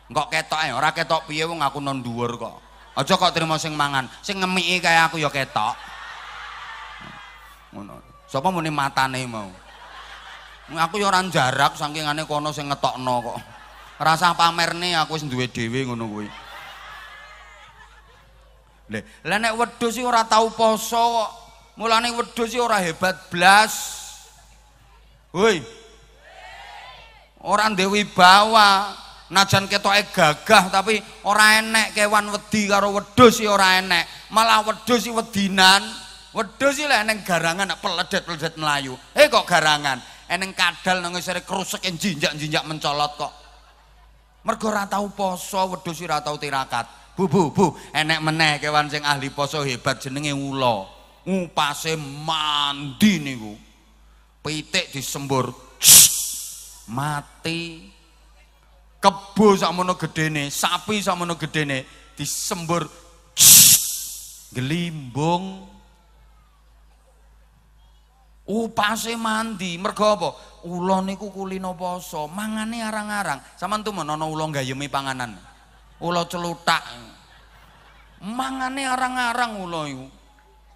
Engkok ketok ae, ora ketok piye wong aku non dhuwur kok. Aja kok trimo sing mangan, sing ngemiki kaya aku ya ketok. Ngono. Sapa muni matane mau. Aku ya ora jarak sakingane kono sing ngetokno kok. Rasa pamerne aku wis duwe dhewe ngono kuwi. Lah nek wedhus iki ora tau poso kok. Mulane wedhus iki ora hebat blas. Woi. Ora ndek wibawa. Najan ketoke gagah tapi ora enek kewan wedi karo wedhus iki ora enek. Malah wedhus iki wedinan. Wedhus iki lek ning garangan peledet-peledet melayu. Kok garangan? Eneng kadal nang ngisore krusek jinjak-jinjak mencolot kok. Mergo ora tau poso, wedhus ora tau tirakat. Bu, enek meneh kewan sing ahli poso hebat jenenge ula. Upase mandi niku. Pitik disembur mati. Kebo sakmono gedene, sapi sakmono gedene disembur gelimbung. Upase mandi, mergo apa? Ula niku kulino poso, mangane arang-arang. Sampeyan tumen ana ula gayemi panganan. Ula celutak. Mangane arang-arang ula iku.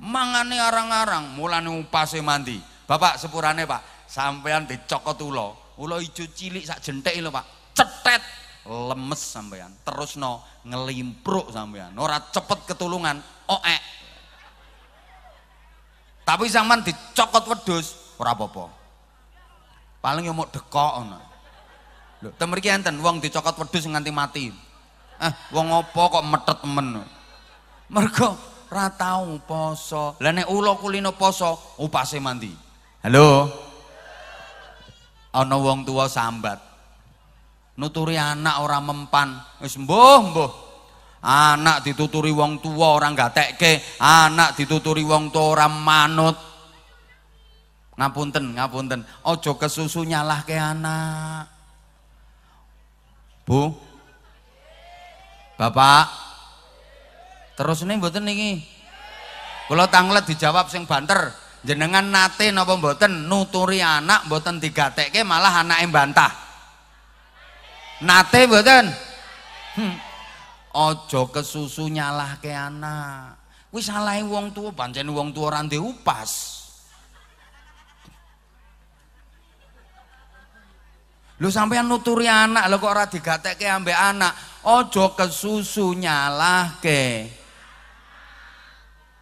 Mangane arang-arang, mulane upase mandi. Bapak sepurane, Pak, sampeyan dicokot ula. Ula ijo cilik sak jenthik lho, Pak. Cetet lemes sampeyan. Terusno ngelimpruk sampeyan. Ora cepet ketulungan, oek. Tapi sampean dicokot wedhus ora apa-apa. Paling yo mok dekok ngono. Lho, ten mriki enten wong dicokot wedhus nganti mati. Wong apa kok metet men. Mergo ora tau poso. Lah nek ula kulino poso, upase mandi. Halo. Ana wong tua sambat. Nuturi anak ora mempan. Wis mbuh. Anak dituturi wong tua orang gatekke, anak dituturi wong tua ora manut. Ngapunten. Aja kesusu nyalahke anak. Bu. Bapak. Terusne mboten niki. Kula tanglet dijawab sing banter. Jenengan nate napa mboten nuturi anak mboten digatekke malah anake mbantah. Nate mboten? Aja kesusu nyalahke anak. Kuwi salahe wong tuwa, pancen wong tuwa ora ndek upas. Lho sampeyan nuturi anak lho kok ora digatekke ambek anak. Aja kesusu nyalahke.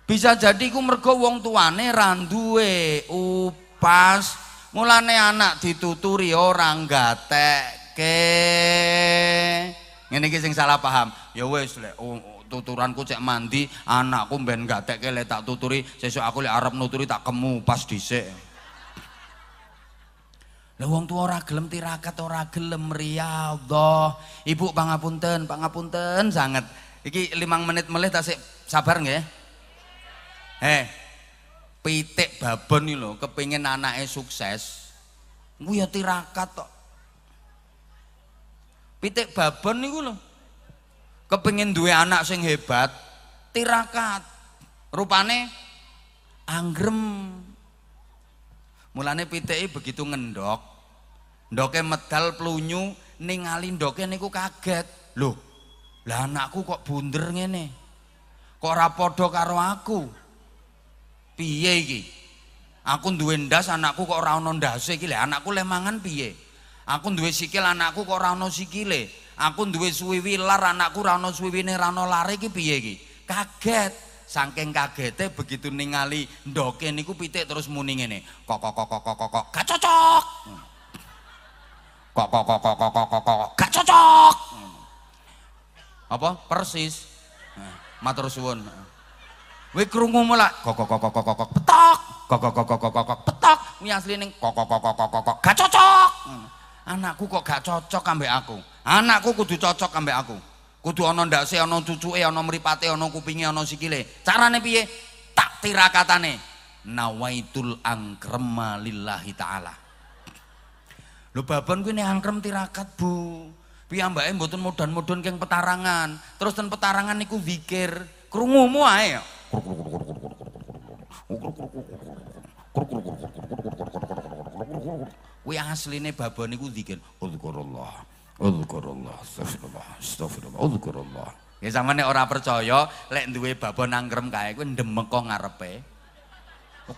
Bisa jadi ku mergo wong tuane ra duwe upas. Mulane anak dituturi ora gatekke. Ngene iki sing salah paham. Ya wis lek tuturanku cek mandi, anakku ben gatekke lek tak tuturi, sesuk aku lek arep nuturi tak kemu pas dhisik. Lah wong tuwa ora gelem tirakat, ora gelem riyadhah. Ibu pangapunten sanget. Iki 5 menit melih tasik sabar nggih. Pitik babon iki lho kepengin anake sukses. Ku ya tirakat tok. Pitik babon niku lho kepengin duwe anak sing hebat, tirakat. Rupane anggrem. Mulane pitike begitu ngendok, ndoke medal plunyu ningali ndoke niku kaget. Loh, lah anakku kok bunder ngene? Kok ora padha karo aku? Piye iki? Aku duwe ndas, anakku kok ora ana ndase iki. Lah anakku le mangan piye? Aku duwe sikil, anakku kok ora ana sikile. Aku duwe suwiwi lar, anakku ora ana suwiwine, ora ana lare iki piye iki? Kaget. Saking kagete begitu ningali ndoke niku pitik terus muni ngene. Kok gak cocok. Kok gak cocok. Apa? Persis. Matur suwun. Kowe krungu mulak kok petok. Kok petok. Kuwi asline kok gak cocok. Anakku kok gak cocok ambek aku. Anakku kudu cocok ambek aku. Kudu ana ndase, ana cucuke, ana mripate, ana kupinge, ana sikile. Carane piye? Tak tirakatane. Nawaitul angkrama lillahi taala. Lho babon kuwi nek angkrem tirakat, Bu. Piyambake mboten mudhan-mudhun keng petarangan. Terus ten petarangan niku zikir. Krungumu ae. Kuwi asline babon niku zikir. Uzkurullah, astagfirullah, uzkurullah. Ya sampeyan nek ora percaya, lek duwe babon angkrem kae kuwi ndemeka ngarepe.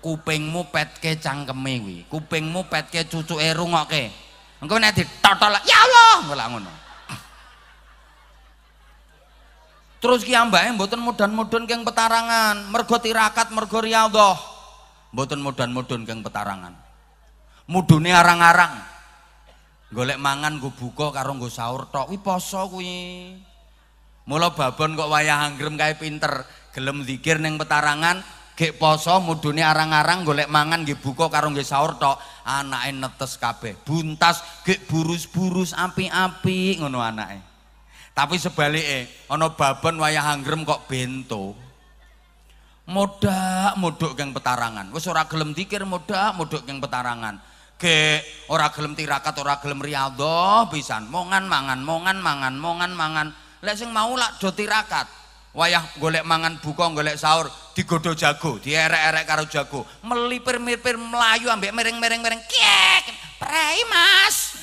Kupingmu petke cangkeme kuwi, kupingmu petke cucuke rungokke. Engko nek ditotol, ya Allah, ngono ngono. Terus ki ambake mboten mudhan-mudhun keng petarangan, mergo tirakat, mergo riyadhah. Mboten mudhan-mudhun keng petarangan. Mudune arang-arang. Golek mangan nggo buka karo nggo sahur tok kuwi poso kuwi. Mula babon kok wayah anggrem kae pinter, gelem zikir ning petarangan, gek poso mudune arang-arang golek mangan nggih buka karo nggih sahur tok, anake netes kabeh. Buntas gek burus-burus api-api ngono anake. Tapi sebalike ana babon wayah anggrem kok bento. Modak-modok keng petarangan. Wis ora gelem zikir modak-modok keng petarangan. Ge ora gelem tirakat, ora gelem riyadhah pisan. Mongan mangan. Lek sing mau lak do tirakat. Wayah golek mangan buka, golek sahur, digodho jago, dierek-erek karo jago. Melipir-mirpir melayu ambek mereng-mereng kek. Prei Mas.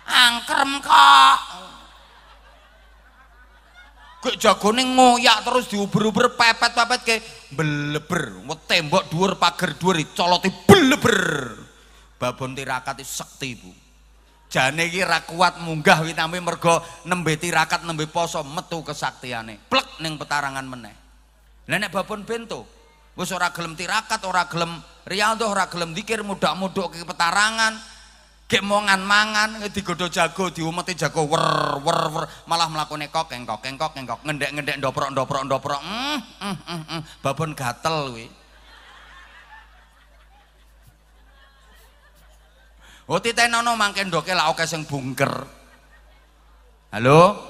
Angkrem kok. Kek jagone ngoyak terus diuber-uber pepet-pepet ke beleber. Tembok dhuwur pager dhuwur dicoloti beleber. Babon tirakat itu sekti, Bu. Jane iki ra kuat munggah witame mergo nembe tirakat, nembe poso metu kesaktiane. Plek ning petarangan meneh. Lah nek babon bento, wis ora gelem tirakat, ora gelem riyadhah, ora gelem zikir, mudak-muduk ke petarangan. Gek mongan mangan, digodho jago, diumeti jago wer, malah mlakune kok engkok, ngendek-ngendek ndoprok. Babon gatel kuwi. Oh titenono mangke ndoke lak oke sing bungker. Halo?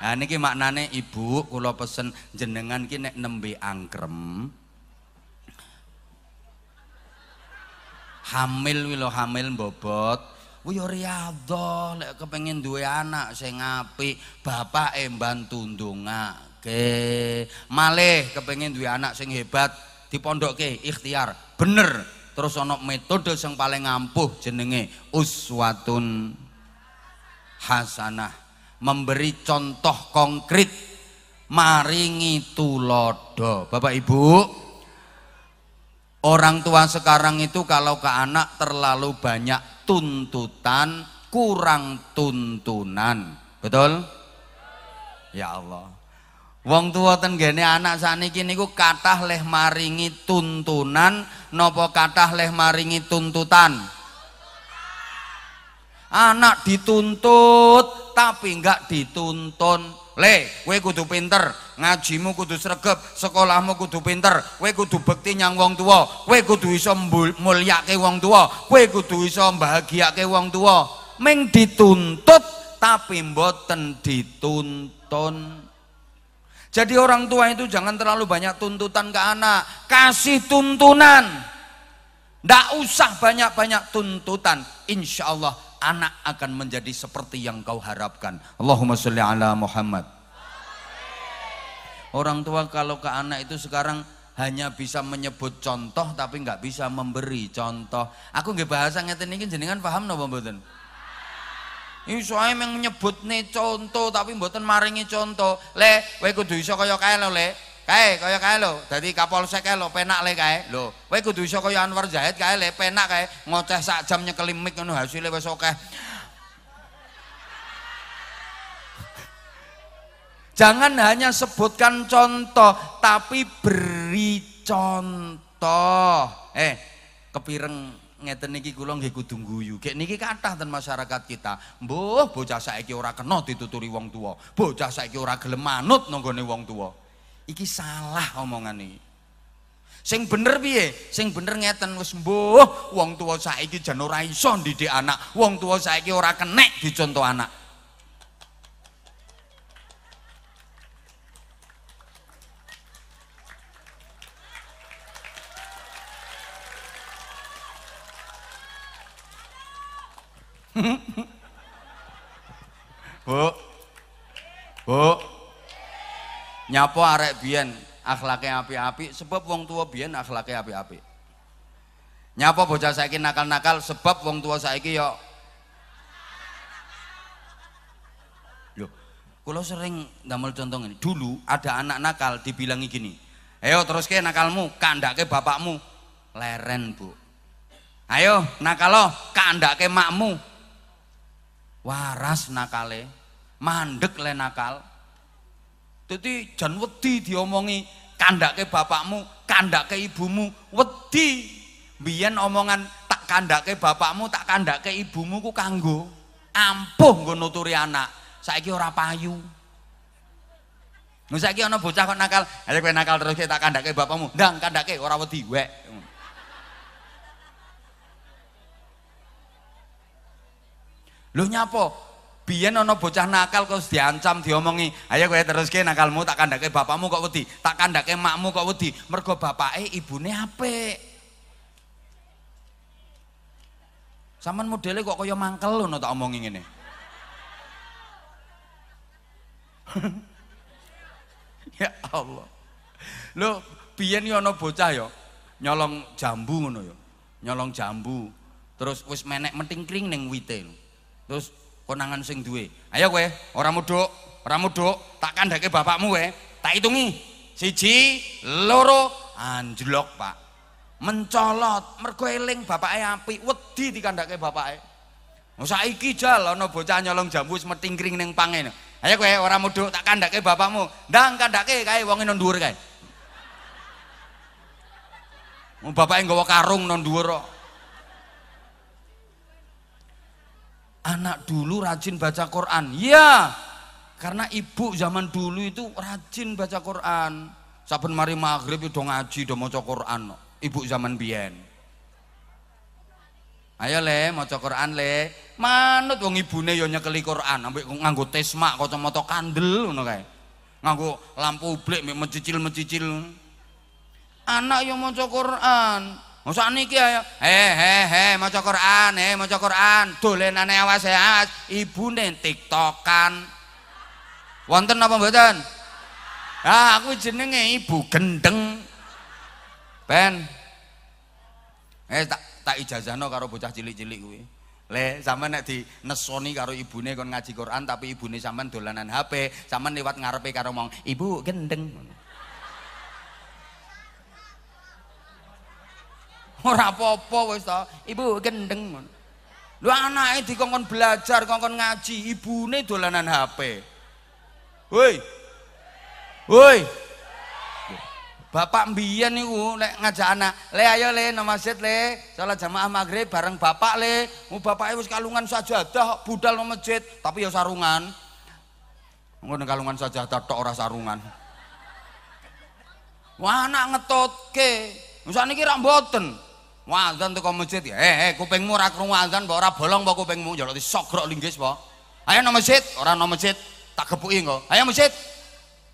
Nah niki maknane Ibu kula pesen jenengan ki nek nembe angkrem. Hamil kuwi lho, hamil mbobot. Kuwi ya riyadhah lek kepengin duwe anak sing apik, bapake mbantu ndongake. Malih kepengin duwe anak sing hebat, dipondokke ikhtiar. Bener. Terus ana metode yang paling ampuh jenenge uswatun hasanah, memberi contoh konkret, maringi tulodo. Bapak Ibu, orang tua sekarang itu kalau ke anak terlalu banyak tuntutan, kurang tuntunan. Betul? Ya Allah. Wong tua ten gene anak sakniki niku kathah leh maringi tuntunan napa kathah leh maringi tuntutan. Anak dituntut tapi enggak dituntun. Le, kowe kudu pinter, ngajimu kudu sregep, sekolahmu kudu pinter, kowe kudu bekti nyang wong tuwa, kowe kudu iso mulyake wong tuwa, kowe kudu iso mbahagiake wong tuwa. Ming dituntut tapi mboten dituntun. Jadi orang tua itu jangan terlalu banyak tuntutan ke anak, kasih tuntunan. Ndak usah banyak-banyak tuntutan. Insya Allah anak akan menjadi seperti yang kau harapkan. Allahumma sholli ala Muhammad. Orang tua kalau ke anak itu sekarang hanya bisa menyebut contoh tapi nggak bisa memberi contoh. Aku nggih bahasa ngeten iki jenengan paham napa mboten? Iki soalnya yang menyebut nih contoh tapi mboten maringi contoh. Le, kowe kudu iso kaya kae lho, Le. Kae kaya kae lho, dadi Kapolsek kae lho, penak le kae. Lho, kowe kudu iso kaya Anwar Zahid kae le, penak kae. Ngoceh sak jam nyekeli mik ngono hasile wis akeh. Jangan hanya sebutkan contoh, tapi beri contoh. Kepireng ngeten niki kula nggih kudu guyu. Gek niki kathah ten masyarakat kita. Mbuh, bocah saiki ora kena dituturi wong tuwa. Bocah saiki ora gelem manut nanggone wong tuwa. Iki salah omongan iki. Sing bener piye? Sing bener ngeten wis mbuh, wong tuwa saiki jan ora iso ndidik anak. Wong tuwa saiki ora kenek dicontoh anak. Bu, nyapa arek biyen akhlake apik-apik sebab wong tua biyen akhlake apik-apik. Nyapa bocah saiki nakal-nakal sebab wong tua saiki yo. Loh, kula sering ndamel contoh ngene. Dulu ada anak nakal dibilangi gini. Ayo teruske nakalmu, kandhake bapakmu. Leren, Bu. Ayo nakalo, kandhake makmu. Waras nakale, mandek le nakal. Dadi jan wedi diomongi kandhake bapakmu, kandhake ibumu, wedi. Biyen omongan tak kandhake bapakmu, tak kandhake ibumu ku kanggo ampuh nggo nuturi anak. Saiki ora payu. Lha saiki ana bocah kok nakal, ayo kowe nakal terus tak kandhake bapakmu. Ndang kandhake ora wedi wek. Lho nyapa? Biyen ana bocah nakal kok diancam diomongi, "Ayo kowe teruske nakalmu tak kandhake bapakmu kok wedi, tak kandhake makmu kok wedi." Mergo bapake ibune apik. Sampeyan modele kok kaya mangkel ngono tak omongi ngene. Ya Allah. Lho, biyen yo ana bocah yo nyolong jambu ngono yo. Nyolong jambu. Terus wis menek mentingkring ning wite. Terus konangan sing duwe, ayo kowe ora mudhuk, tak kandhake bapakmu kowe, tak hitungi 1, 2, anjlok Pak, mencolot, mergo eling bapake apik, wedi dikandhake bapake. Saiki jal ana bocah nyolong jambu wis metingkring ning pange, ayo kowe ora mudhuk, tak kandhake bapakmu, ndang kandhake kae wong nang dhuwur kae. Bapake nggawa karung nang dhuwur kok. Anak dulu rajin baca Quran, ya, karena ibu zaman dulu itu rajin baca Quran. Saben mari maghrib udah ngaji, udah maca Quran. Ibu zaman biyen. Ayo le, maca Quran le. Manut wong ibune ya nyekeli Quran, ambek nganggo tesmak, kacamata kandel ngono kae. Nganggo lampu blek mek mencicil-mencicil. Anak yang maca Quran. Masa niki ayo, maca Quran, dolenane awas. Ibune TikTokan. Wonten apa mboten? Ah, aku jenenge ibu gendeng. Ben. Tak ijazahno karo bocah cilik-cilik kuwi. Le, sampean nek dinesoni karo ibune kon ngaji Quran tapi ibune sampean dolanan HP, sampean liwat ngarepe karo ngomong, "Ibu gendeng." Ora apa-apa wis ta, ibu gendeng. Lho anake dikongkon belajar, kongkon ngaji, ibune dolanan HP. Woi. Bapak mbiyen niku lek ngajak anak, "Le ayo le nang masjid le, salat jamaah maghrib bareng bapak le." Bapake wis kalungan sajadah budal nang masjid, tapi ya sarungan. Engko ning kalungan saja tok ora sarungan. Wah anak ngetutke. Sakniki ra mboten. Wazan teko masjid ya. Kupingmu ora krungu azan mbok ora bolong apa kupingmu njaluk disogrok linggis apa. Ayo nang masjid, ora nang masjid tak gepuki engko. Ayo masjid.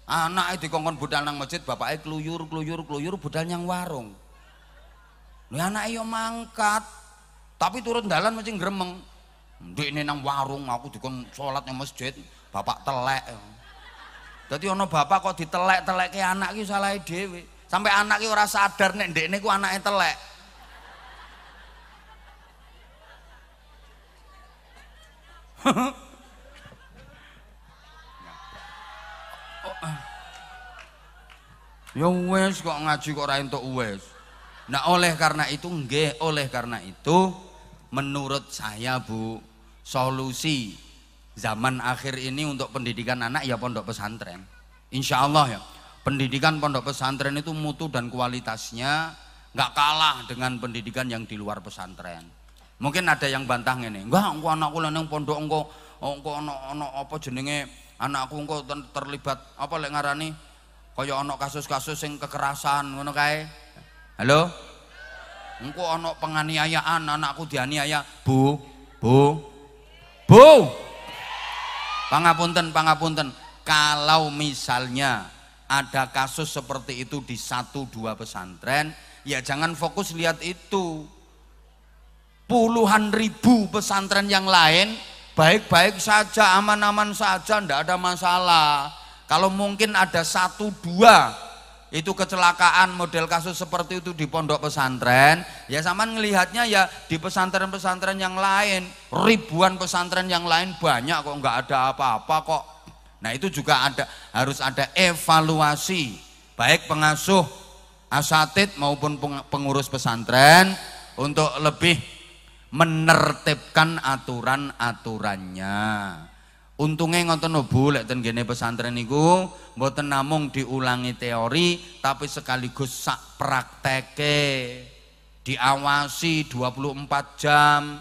Anake dikongkon budal nang masjid, bapake kluyur budal nyang warung. Lha anake yo mangkat. Tapi turun dalan mesti gremeng. Ndekne nang warung aku dikon salat nang masjid, bapak telek. Dadi ana bapak kok ditelek-telekke anak ki salahe dhewe. Sampai anak ki ora sadar nek ndekne ku anake telek. Ya wes kok ngaji kok ora entuk wes. Nah oleh karena itu menurut saya Bu, solusi zaman akhir ini untuk pendidikan anak ya pondok pesantren. Insya Allah ya, pendidikan pondok pesantren itu mutu dan kualitasnya nggak kalah dengan pendidikan yang di luar pesantren. Mungkin ada yang bantah ngene, enggak engko anakku nang pondok engko ana apa jenenge anakku engko terlibat apa lek ngarani kaya ana kasus-kasus sing kekerasan ngono kae. Halo? Engko ana penganiayaan anakku dianiaya. Bu. Pangapunten. Kalau misalnya ada kasus seperti itu di 1-2 pesantren, ya jangan fokus lihat itu. Puluhan ribu pesantren yang lain baik-baik saja, aman-aman saja, ndak ada masalah. Kalau mungkin ada 1-2 itu kecelakaan model kasus seperti itu di pondok pesantren, ya sama ngelihatnya ya di pesantren-pesantren yang lain, ribuan pesantren yang lain banyak kok nggak ada apa-apa kok. Nah itu juga harus ada evaluasi baik pengasuh, asatid maupun pengurus pesantren untuk lebih menertibkan aturan-aturannya. Untungnya ngoten Bu, lek ten gene pesantren niku mboten namung diulangi teori tapi sekaligus sak prakteke. Diawasi 24 jam,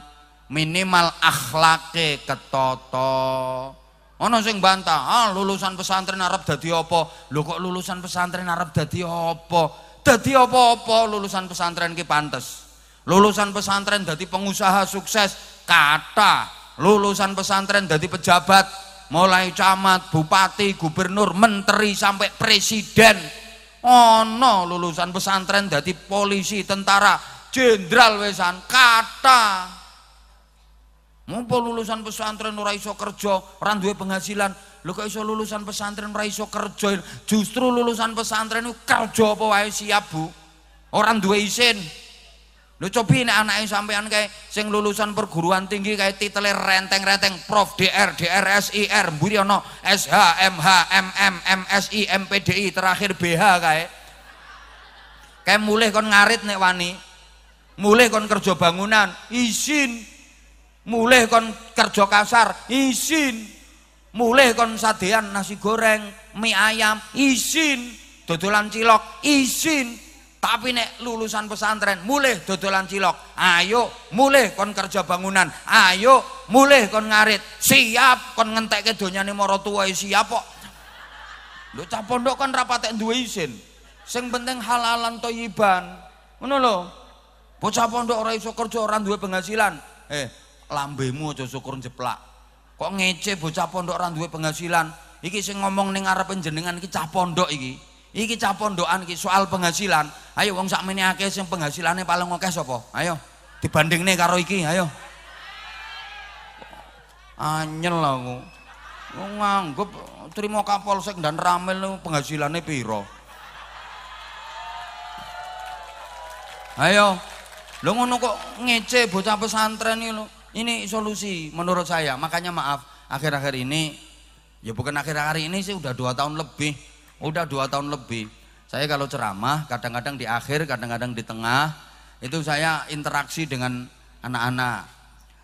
minimal akhlake ketata. Ana sing bantah, lulusan pesantren arep dadi apa? Lho kok lulusan pesantren arep dadi apa? Dadi apa-apa lulusan pesantren ki pantes. Lulusan pesantren dadi pengusaha sukses kata. Lulusan pesantren dadi pejabat mulai camat, bupati, gubernur, menteri sampai presiden. Ono lulusan pesantren dadi polisi, tentara, jenderal wesan kata. Mumpul lulusan pesantren ora iso kerja, ora duwe penghasilan. Lho kok iso lulusan pesantren ora iso kerja? Justru lulusan pesantren itu kerja apa wae siap Bu. Ora duwe isin. Lho cobi nek anake sampean kae sing lulusan perguruan tinggi kae titele renteng-renteng Prof DR, DRSIR, mburi ana SH, MH, MM, MSI, MPDI, terakhir BH kae. Kae mulih kon ngarit nek wani. Mulih kon kerja bangunan, izin. Mulih kon kerja kasar, izin. Mulih kon sadean nasi goreng, mie ayam, izin. Dodolan cilok, izin. Tapi nek lulusan pesantren mulih dodolan cilok, ayo mulih kon kerja bangunan, ayo mulih kon ngarit, siap kon ngentekke donyane maratuwa siap kok. Lho cah pondok kan ra patek duwe izin. Sing penting halalan thayyiban. Ngono lho. Bocah pondok ora iso kerja, ora duwe penghasilan. Lambemu aja syukur jeplak. Kok ngece bocah pondok ora duwe penghasilan. Iki sing ngomong ning arep jenengan iki cah pondok iki. Iki cah pondokan iki soal penghasilan. Ayo wong sakmene akeh sing penghasilannya paling akeh sapa? Ayo dibandingne karo iki, ayo. Anyel aku. Wong nganggep trimo Kapolsek dan Ramil penghasilannya piro? Ayo. Lho ngono kok ngece bocah pesantren iki lho. Ini solusi menurut saya. Makanya maaf, akhir-akhir ini ya bukan akhir-akhir ini sih udah 2 tahun lebih. Udah 2 tahun lebih. Saya kalau ceramah kadang-kadang di akhir, kadang-kadang di tengah itu saya interaksi dengan anak-anak.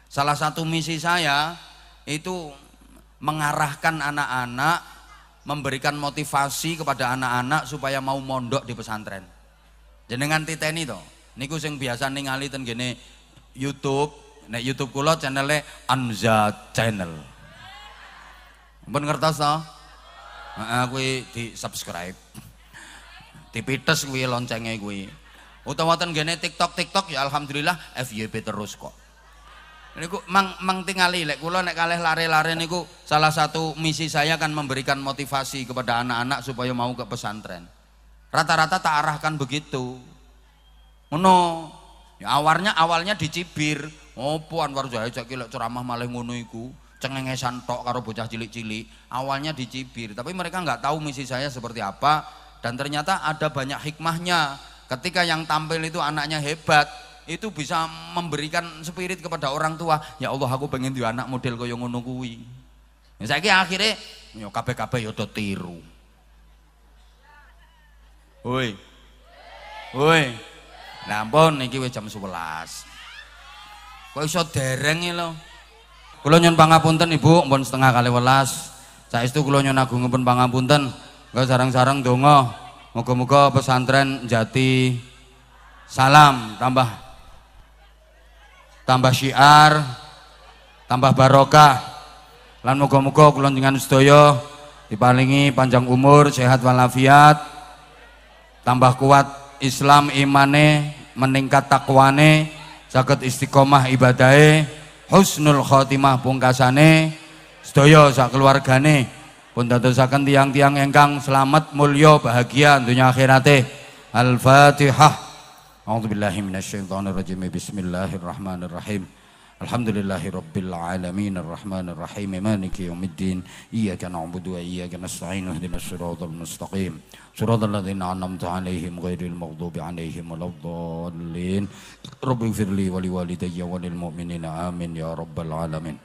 Salah satu misi saya itu mengarahkan anak-anak, memberikan motivasi kepada anak-anak supaya mau mondok di pesantren. Jenengan titeni to. Niku sing biasa ningali ten gene YouTube. Nek YouTube kula channelnya Anza Channel. Mpun ngertos to? Heeh, kuwi di-subscribe. Dipites kuwi loncenge kuwi. Utawa wonten ngene TikTok ya alhamdulillah FYP terus kok. Niku mang tingali lek kula nek kalih lare-lare niku salah satu misi saya kan memberikan motivasi kepada anak-anak supaya mau ke pesantren. Rata-rata tak arahkan begitu. Ngono. Ya awalnya dicibir. Opo Anwar Zahid saiki lek ceramah malih ngono iku. Cengengesan tok karo bocah cilik-cilik, awalnya dicibir, tapi mereka nggak tahu misi saya seperti apa, dan ternyata ada banyak hikmahnya. Ketika yang tampil itu anaknya hebat, itu bisa memberikan spirit kepada orang tua. Ya Allah, aku pengen di anak model kaya ngono kuwi. Saiki akhirnya yo kabeh-kabeh yo do tiru. Woi. Lah ampun iki wis jam 11. Kok iso dereng lho. Kula nyuwun pangapunten Ibu, mpun setengah kali 11. Saestu kula nyuwun agungipun pangapunten. Engko sareng-sareng donga muga-muga pesantren Jati Salam tambah syiar, tambah barokah. Lan muga-muga kula jenengan sedaya diparingi panjang umur, sehat walafiat, tambah kuat Islam imane, meningkat takwane, saged istiqomah ibadahe. Husnul khotimah pungkasane sedaya sak keluargane pun dadosaken tiang-tiang ingkang selamat mulya bahagia dunya akhirate. Al-Fatihah. A'udzubillahi minasyaitonirrajim. Bismillahirrahmanirrahim. Alhamdulillahirabbil alamin arrahmanir rahim maliki yaumiddin iyyaka na'budu wa iyyaka nasta'in ihdinas siratal mustaqim siratal ladzina an'amta 'alaihim ghairil maghdubi 'alaihim waladdallin rabbighfirli wa liwalidayya wa lil mu'minina amin ya rabbal alamin.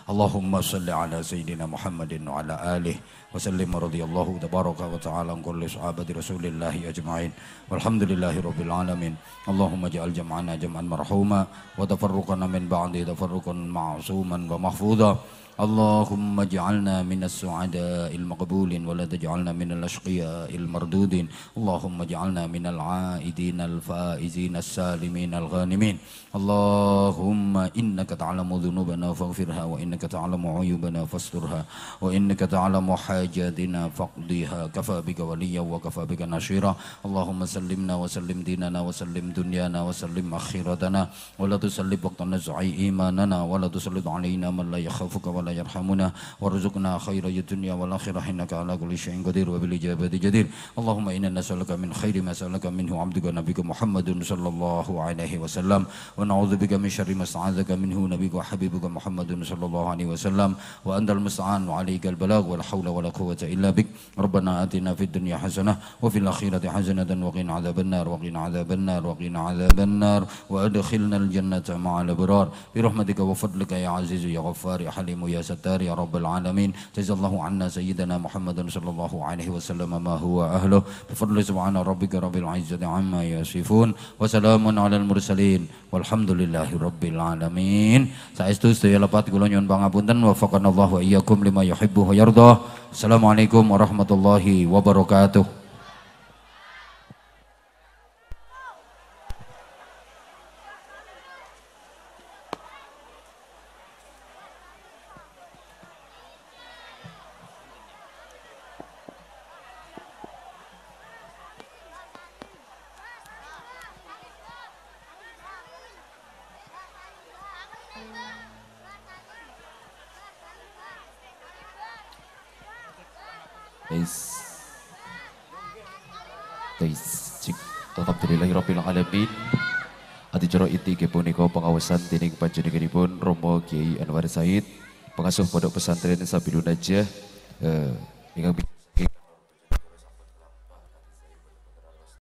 Allahumma salli ala sayyidina Muhammadin wa ala alihi wa sallim radhiyallahu tabaraka wa ta'ala an kulli sahabati rasulillahi ajma'in walhamdulillahi rabbil alamin. Allahumma ja'al jam'ana jam'an marhuma wa tafarruqana min ba'di tafarruqan ma'suman wa mahfudha. اللهم اجعلنا من السعداء المقبولين ولا تجعلنا من الأشقياء المردودين. اللهم اجعلنا من العائدين الفائزين السالمين الغانمين. اللهم إنك تعلم ذنوبنا فاغفرها وإنك تعلم عيوبنا فاسترها وإنك تعلم حاجاتنا فاقضيها. كفى بك وليا وكفى بك نصيرا. اللهم سلمنا وسلم ديننا وسلم دنيانا وسلم آخرتنا ولا تسلط وقتنا زعي إيماننا ولا تسلط علينا من لا يخافك ولا يرحمنا وارزقنا خير الدنيا والآخرة إنك على كل شيء قدير وبالإجابة جدير. اللهم إنا نسألك من خير ما سألك منه عبدك نبيك محمد صلى الله عليه وسلم ونعوذ بك من شر ما استعاذك منه نبيك وحبيبك محمد صلى الله عليه وسلم وأنت المستعان وعليك البلاغ ولا حول ولا قوة إلا بك. ربنا آتنا في الدنيا حسنة وفي الآخرة حسنة وقنا عذاب النار وقنا عذاب النار وقنا عذاب النار وأدخلنا الجنة مع الأبرار برحمتك وفضلك يا عزيز يا غفار يا حليم يا ستار يا رب العالمين. جزا الله عنا سيدنا محمد صلى الله عليه وسلم ما هو أهله بفضل سبحان ربك رب العزة عما يصفون وسلام على المرسلين walhamdulillahi rabbil alamin. Saestu sedaya lepat kula nyuwun pangapunten wa faqanallahu wa iyyakum lima yuhibbu wa yardah. Assalamualaikum warahmatullahi wabarakatuh. Alhamdulillahirabbil alamin. Adicara inggih punika pengawasan dening panjenenganipun Romo Kiai Anwar Zahid, pengasuh Pondok Pesantren Sabilun Najah ingkang